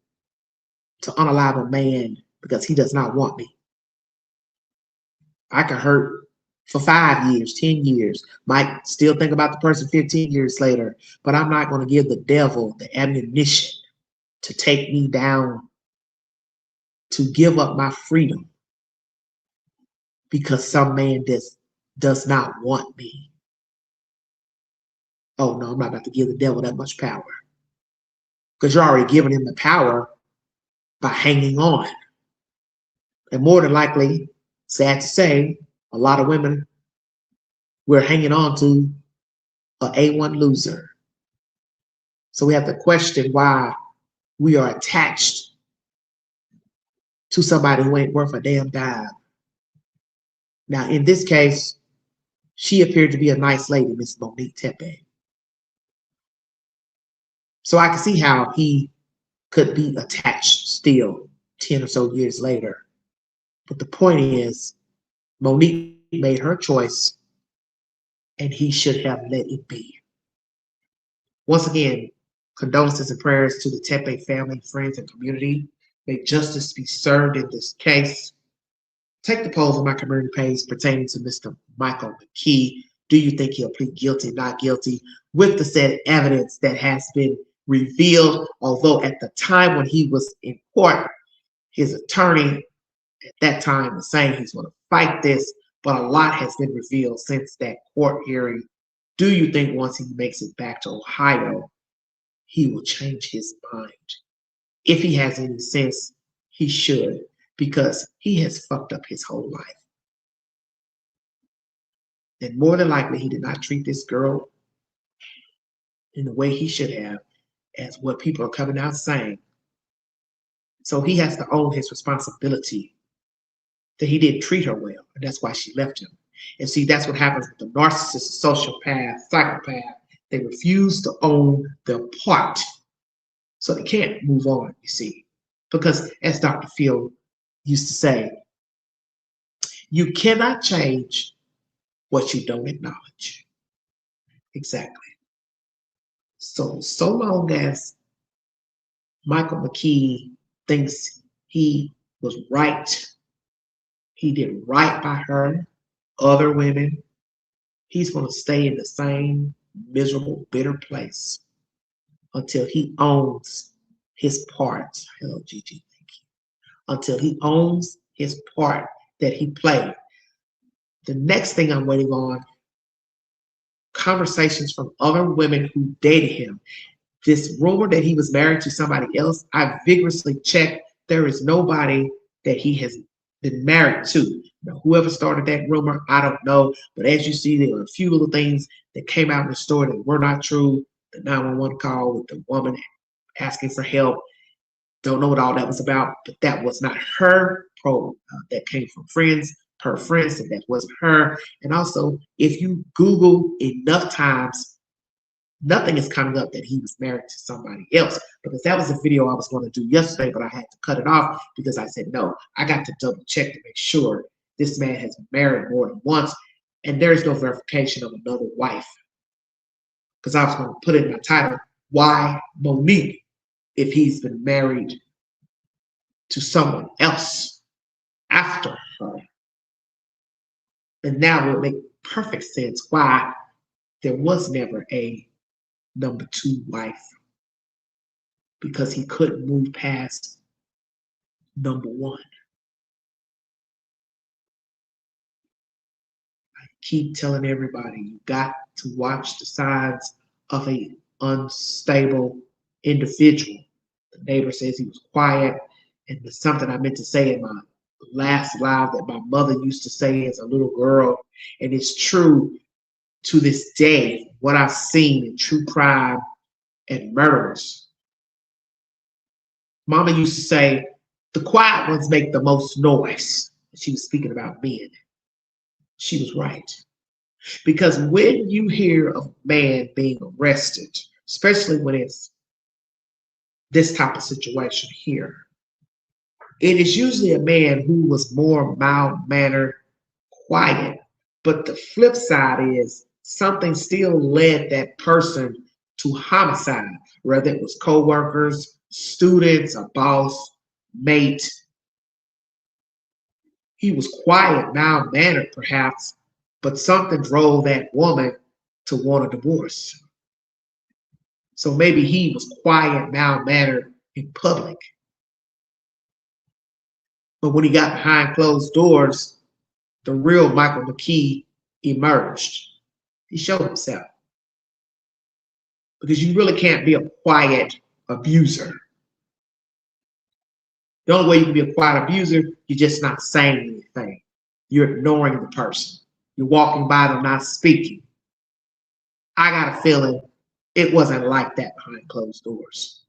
to unalive a man because he does not want me. I can hurt for 5 years, 10 years. Might still think about the person 15 years later, but I'm not going to give the devil the ammunition to take me down, to give up my freedom because some man does not want me. Oh no, I'm not about to give the devil that much power. Because you're already giving him the power by hanging on. And more than likely, sad to say, a lot of women, we're hanging on to an A1 loser. So we have to question why we are attached to somebody who ain't worth a damn dime. Now, in this case, she appeared to be a nice lady, Miss Monique Tepe. So I can see how he could be attached still 10 or so years later. But the point is, Monique made her choice, and he should have let it be. Once again, condolences and prayers to the Tepe family, friends, and community. May justice be served in this case. Take the polls on my community page pertaining to Mr. Michael McKee. Do you think he'll plead guilty, not guilty, with the said evidence that has been revealed? Although at the time when he was in court, his attorney at that time was saying he's going to fight this, but a lot has been revealed since that court hearing. Do you think once he makes it back to Ohio, he will change his mind? If he has any sense, he should, because he has fucked up his whole life. And more than likely, he did not treat this girl in the way he should have, as what people are coming out saying. So he has to own his responsibility that he didn't treat her well, and that's why she left him. And see, that's what happens with the narcissist, sociopath, psychopath. They refuse to own their part, so they can't move on, you see. Because as Dr. Field used to say, you cannot change what you don't acknowledge. Exactly. So long as Michael McKee thinks he was right, he did right by her, other women, he's going to stay in the same miserable, bitter place until he owns his part. Hello, Gigi, thank you. Until he owns his part that he played. The next thing I'm waiting on, conversations from other women who dated him. This rumor that he was married to somebody else, I vigorously checked. There is nobody that he has been married to. Now, whoever started that rumor, I don't know. But as you see, there were a few little things that came out in the story that were not true. The 911 call with the woman asking for help. Don't know what all that was about, but that was not her probe. That came from friends. Her friends said that wasn't her. And also, if you Google enough times, nothing is coming up that he was married to somebody else, because that was a video I was going to do yesterday, but I had to cut it off because I said, no, I got to double check to make sure this man has been married more than once, and there is no verification of another wife. Because I was going to put it in my title, why Monique, if he's been married to someone else after her. And now it will make perfect sense why there was never a number two wife, because he couldn't move past number one. I keep telling everybody, you got to watch the signs of an unstable individual. The neighbor says he was quiet, and there's something I meant to say in my last live that my mother used to say as a little girl, and it's true to this day, what I've seen in true crime and murderers. Mama used to say, the quiet ones make the most noise. She was speaking about men. She was right. Because when you hear of a man being arrested, especially when it's this type of situation here, it is usually a man who was more mild-mannered, quiet. But the flip side is something still led that person to homicide, whether it was co-workers, students, a boss, mate. He was quiet, mild-mannered perhaps, but something drove that woman to want a divorce. So maybe he was quiet, mild-mannered in public. But when he got behind closed doors, the real Michael McKee emerged. He showed himself. Because you really can't be a quiet abuser. The only way you can be a quiet abuser, you're just not saying anything. You're ignoring the person. You're walking by them, not speaking. I got a feeling it wasn't like that behind closed doors.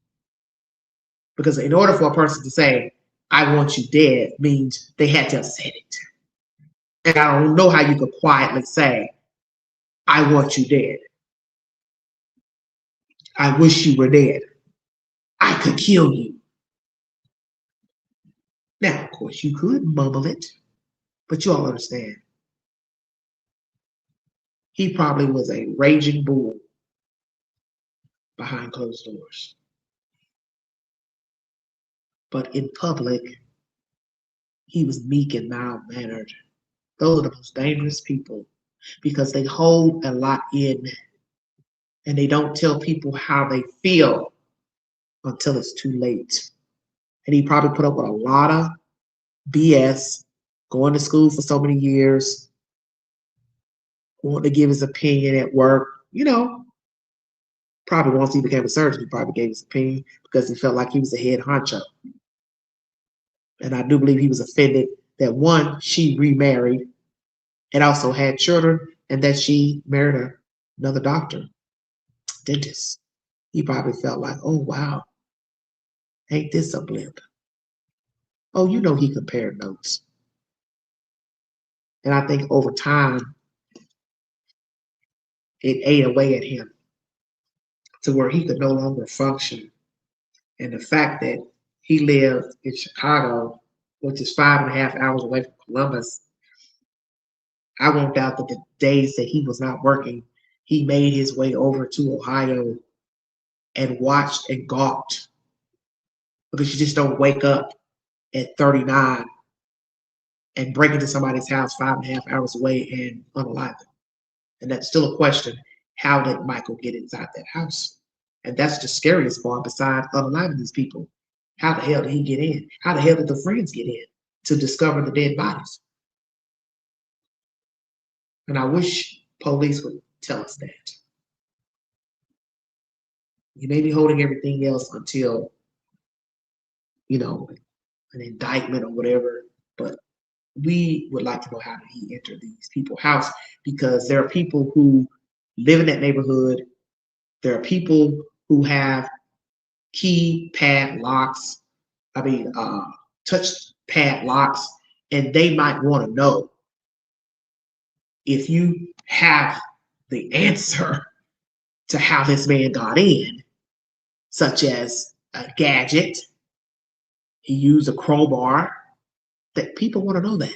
Because in order for a person to say, I want you dead, means they had to have said it. And I don't know how you could quietly say, I want you dead. I wish you were dead. I could kill you. Now, of course, you could mumble it, but you all understand. He probably was a raging bull behind closed doors. But in public, he was meek and mild-mannered. Those are the most dangerous people because they hold a lot in and they don't tell people how they feel until it's too late. And he probably put up with a lot of BS, going to school for so many years, wanting to give his opinion at work, probably once he became a surgeon, he probably gave his opinion because he felt like he was a head honcho. And I do believe he was offended that one, she remarried and also had children, and that she married another doctor, dentist. He probably felt like, oh, wow, ain't this a blimp? Oh, he compared notes. And I think over time, it ate away at him to where he could no longer function. And the fact that he lived in Chicago, which is 5.5 hours away from Columbus, I won't doubt that the days that he was not working, he made his way over to Ohio and watched and gawked. Because you just don't wake up at 39 and break into somebody's house 5.5 hours away and unalive them. And that's still a question. How did Michael get inside that house? And that's the scariest part besides unaliving these people. How the hell did he get in? How the hell did the friends get in to discover the dead bodies? And I wish police would tell us that. You may be holding everything else until, an indictment or whatever, but we would like to know how did he enter these people's house, because there are people who live in that neighborhood. There are people who have keypad locks, touch pad locks, and they might want to know if you have the answer to how this man got in, such as a gadget, he used a crowbar, that people want to know that.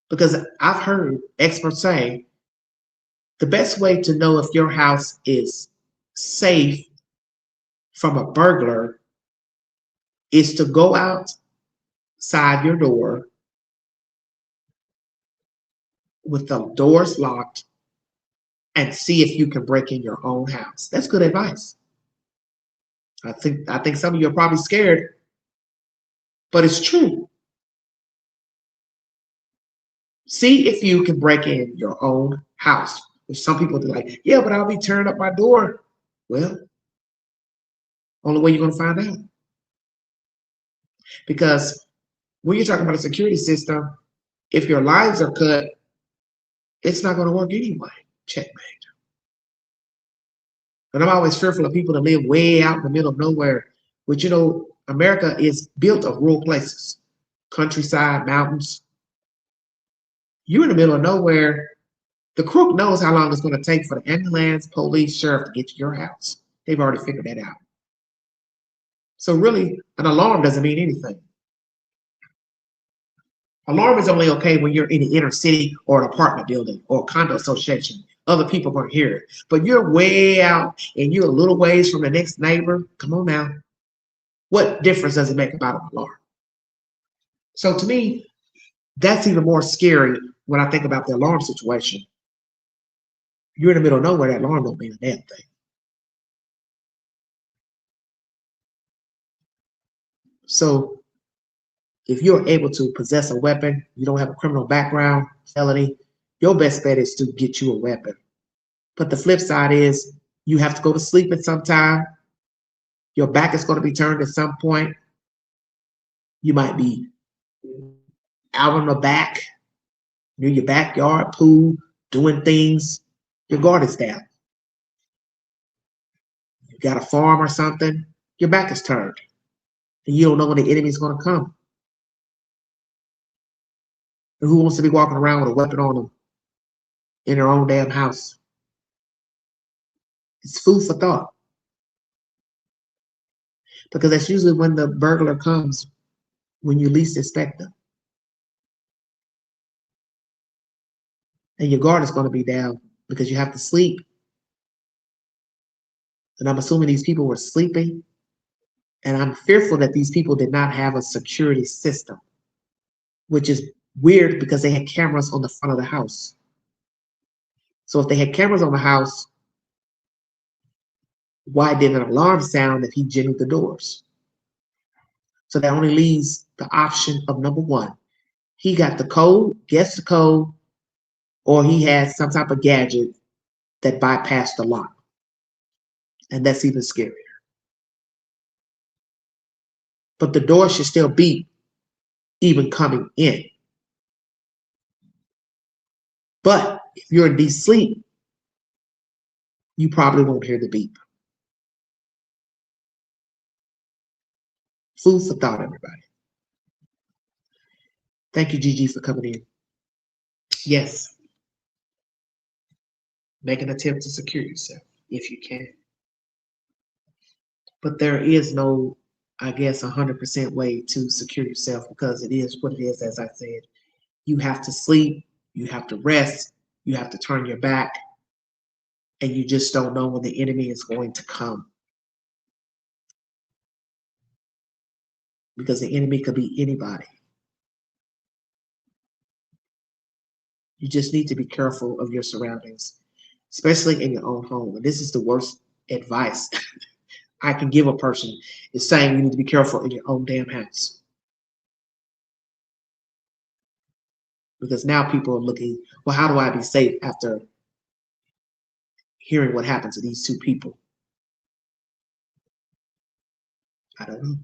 Because I've heard experts say the best way to know if your house is safe from a burglar is to go outside your door with the doors locked and see if you can break in your own house. That's good advice. I think some of you are probably scared, but it's true. See if you can break in your own house. Which some people be like, yeah, but I'll be tearing up my door. Well, only way you're going to find out. Because when you're talking about a security system, if your lines are cut, it's not going to work anyway. Checkmate. And I'm always fearful of people that live way out in the middle of nowhere. Which, America is built of rural places, countryside, mountains. You're in the middle of nowhere. The crook knows how long it's going to take for the ambulance, police, sheriff to get to your house. They've already figured that out. So really, an alarm doesn't mean anything. Alarm is only okay when you're in the inner city or an apartment building or a condo association. Other people can hear it. But you're way out and you're a little ways from the next neighbor. Come on now. What difference does it make about an alarm? So to me, That's even more scary when I think about the alarm situation. You're in the middle of nowhere, that alarm don't mean a damn thing. So if you're able to possess a weapon, you don't have a criminal background, felony, your best bet is to get you a weapon. But the flip side is you have to go to sleep at some time. Your back is going to be turned at some point. You might be out on the back, near your backyard, pool, doing things. Your guard is down. You got a farm or something, your back is turned. And you don't know when the enemy is going to come. And who wants to be walking around with a weapon on them in their own damn house? It's food for thought. Because that's usually when the burglar comes, when you least expect them. And your guard is going to be down because you have to sleep. And I'm assuming these people were sleeping. And I'm fearful that these people did not have a security system, which is weird because they had cameras on the front of the house. So if they had cameras on the house, why didn't an alarm sound if he jimmied the doors? So that only leaves the option of number one. He got the code, guessed the code, or he had some type of gadget that bypassed the lock. And that's even scarier. But the door should still beep even coming in. But if you're in deep sleep, you probably won't hear the beep. Food for thought, everybody. Thank you, Gigi, for coming in. Yes, make an attempt to secure yourself if you can. But there is no, I guess, 100% way to secure yourself because it is what it is, as I said. You have to sleep, you have to rest, you have to turn your back, and you just don't know when the enemy is going to come. Because the enemy could be anybody. You just need to be careful of your surroundings, especially in your own home. And this is the worst advice I can give a person, is saying you need to be careful in your own damn house. Because now people are looking, well, how do I be safe after hearing what happened to these two people? I don't know.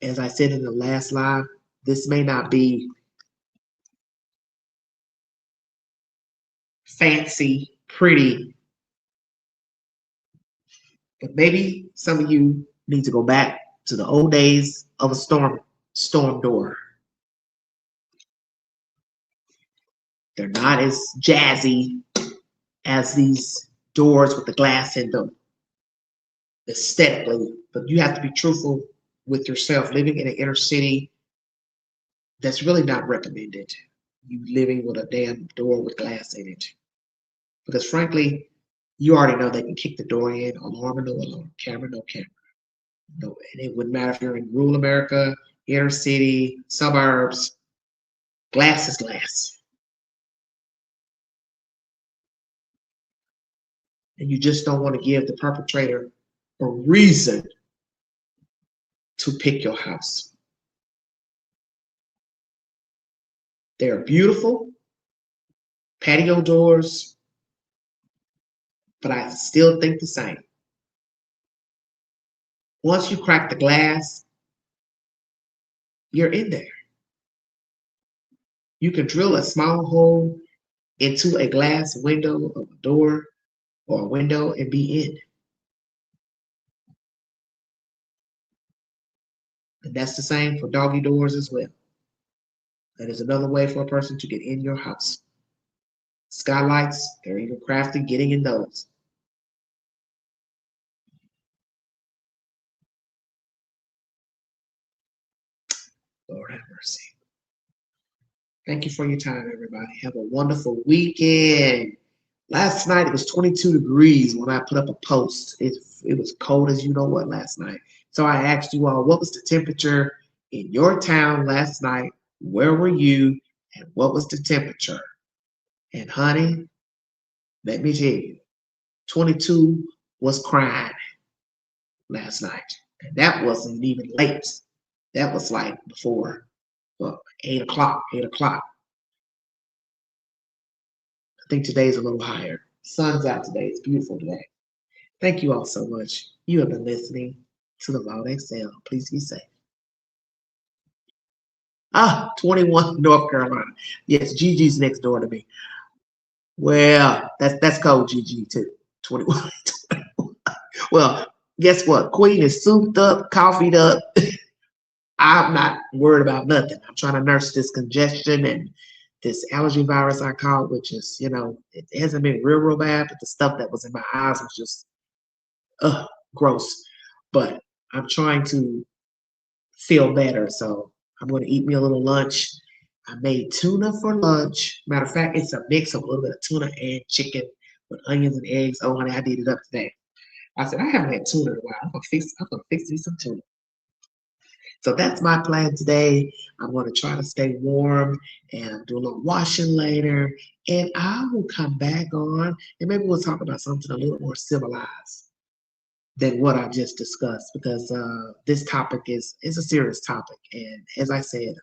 As I said in the last live, this may not be fancy, pretty, but maybe some of you need to go back to the old days of a storm door. They're not as jazzy as these doors with the glass in them aesthetically, but you have to be truthful with yourself. Living in an inner city, that's really not recommended. You living with a damn door with glass in it. Because frankly, you already know they can kick the door in, alarm or no alarm, camera, no camera. No, and it wouldn't matter if you're in rural America, inner city, suburbs, glass is glass. And you just don't want to give the perpetrator a reason to pick your house. They're beautiful patio doors, but I still think the same. Once you crack the glass, you're in there. You can drill a small hole into a glass window of a door or a window and be in. And that's the same for doggy doors as well. That is another way for a person to get in your house. Skylights, they're even crafted getting in those. Lord have mercy. Thank you for your time, everybody. Have a wonderful weekend. Last night it was 22 degrees when I put up a post. It's it was cold as you know what last night. So I asked you all, what was the temperature in your town last night? Where were you? And what was the temperature? And honey, let me tell you, 22 was crying last night. And that wasn't even late. That was like before, well, 8 o'clock, 8 o'clock. I think today's a little higher. Sun's out today. It's beautiful today. Thank you all so much. You have been listening to the Loud XL. Please be safe. 21 North Carolina. Yes, Gigi's next door to me. Well, that's cold, Gigi too. 21. Well, guess what? Queen is souped up, coffeeed up. I'm not worried about nothing. I'm trying to nurse this congestion and this allergy virus I caught, which is, it hasn't been real bad, but the stuff that was in my eyes was just gross. But I'm trying to feel better, so I'm going to eat me a little lunch. I made tuna for lunch. Matter of fact, it's a mix of a little bit of tuna and chicken with onions and eggs. Oh, honey, I did it up today. I said I haven't had tuna in a while. I'm gonna fix me some tuna. So that's my plan today. I'm going to try to stay warm and do a little washing later. And I will come back on and maybe we'll talk about something a little more civilized than what I just discussed, because this topic is a serious topic. And as I said,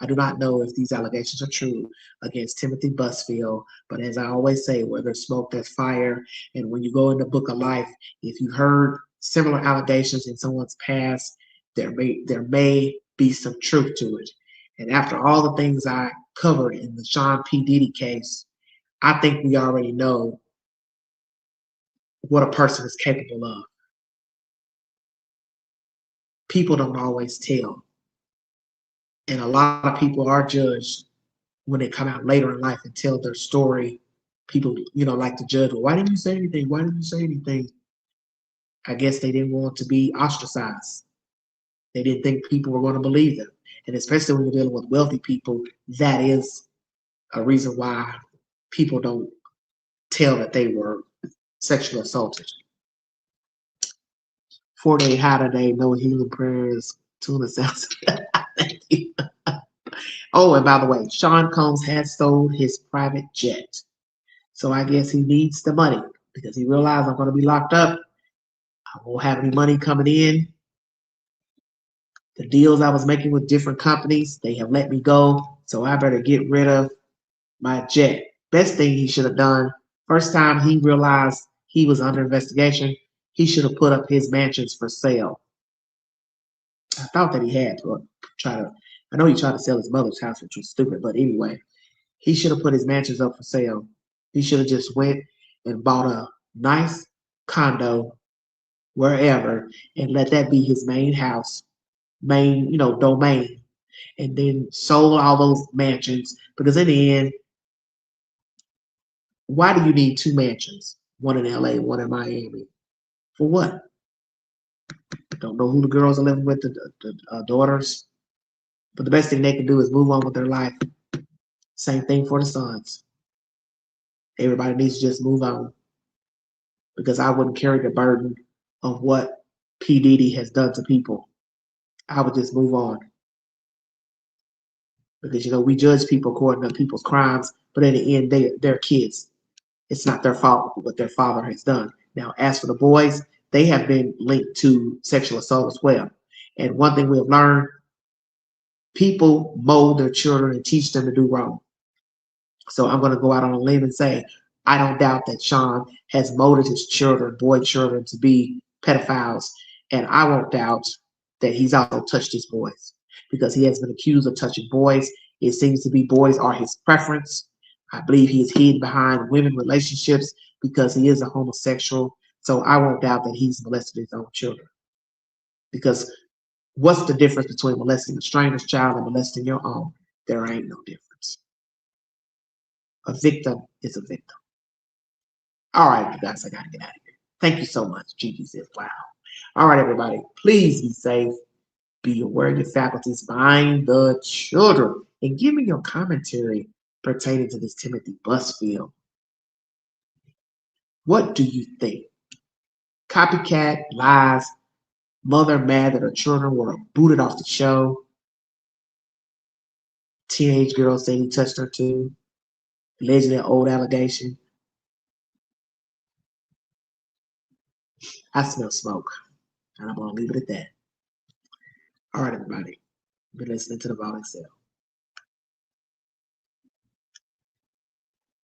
I do not know if these allegations are true against Timothy Busfield, but as I always say, where there's smoke, there's fire. And when you go in the book of life, if you heard similar allegations in someone's past, there may be some truth to it. And after all the things I covered in the Sean P. Diddy case, I think we already know what a person is capable of. People don't always tell. And a lot of people are judged when they come out later in life and tell their story. People, like to judge, well, why didn't you say anything? Why didn't you say anything? I guess they didn't want to be ostracized. They didn't think people were going to believe them. And especially when you're dealing with wealthy people, that is a reason why people don't tell that they were sexually assaulted. 4-day high today, no healing prayers, tuna sounds. Thank you. Oh, and by the way, Sean Combs has sold his private jet. So I guess he needs the money because he realized I'm going to be locked up. I won't have any money coming in. The deals I was making with different companies, they have let me go. So I better get rid of my jet. Best thing he should have done, first time he realized he was under investigation, he should have put up his mansions for sale. I thought that he had to I know he tried to sell his mother's house, which was stupid, but anyway, he should have put his mansions up for sale. He should have just went and bought a nice condo wherever and let that be his main house, main, domain, and then sold all those mansions. Because in the end, why do you need two mansions? One in LA, one in Miami. For what? Don't know who the girls are living with, the daughters. But the best thing they can do is move on with their life. Same thing for the sons. Everybody needs to just move on. Because I wouldn't carry the burden of what P. Diddy has done to people. I would just move on. Because, we judge people according to people's crimes, but in the end, they're kids. It's not their fault what their father has done. Now, as for the boys, they have been linked to sexual assault as well. And one thing we have learned, people mold their children and teach them to do wrong. So I'm going to go out on a limb and say, I don't doubt that Sean has molded his children, boy children, to be pedophiles. And I won't doubt that he's also touched his boys because he has been accused of touching boys. It seems to be boys are his preference. I believe he is hid behind women relationships because he is a homosexual. So I won't doubt that he's molested his own children. Because what's the difference between molesting a stranger's child and molesting your own? There ain't no difference. A victim is a victim. All right, you guys, I got to get out of here. Thank you so much. Gigi says, wow. All right, everybody, please be safe. Be aware of your faculties. Mind the children. And give me your commentary pertaining to this Timothy Busfield. What do you think? Copycat, lies, mother mad that her children were booted off the show. Teenage girl saying he touched her too. Allegedly an old allegation. I smell smoke. And I'm going to leave it at that. All right, everybody. You've been listening to The Voting Cell.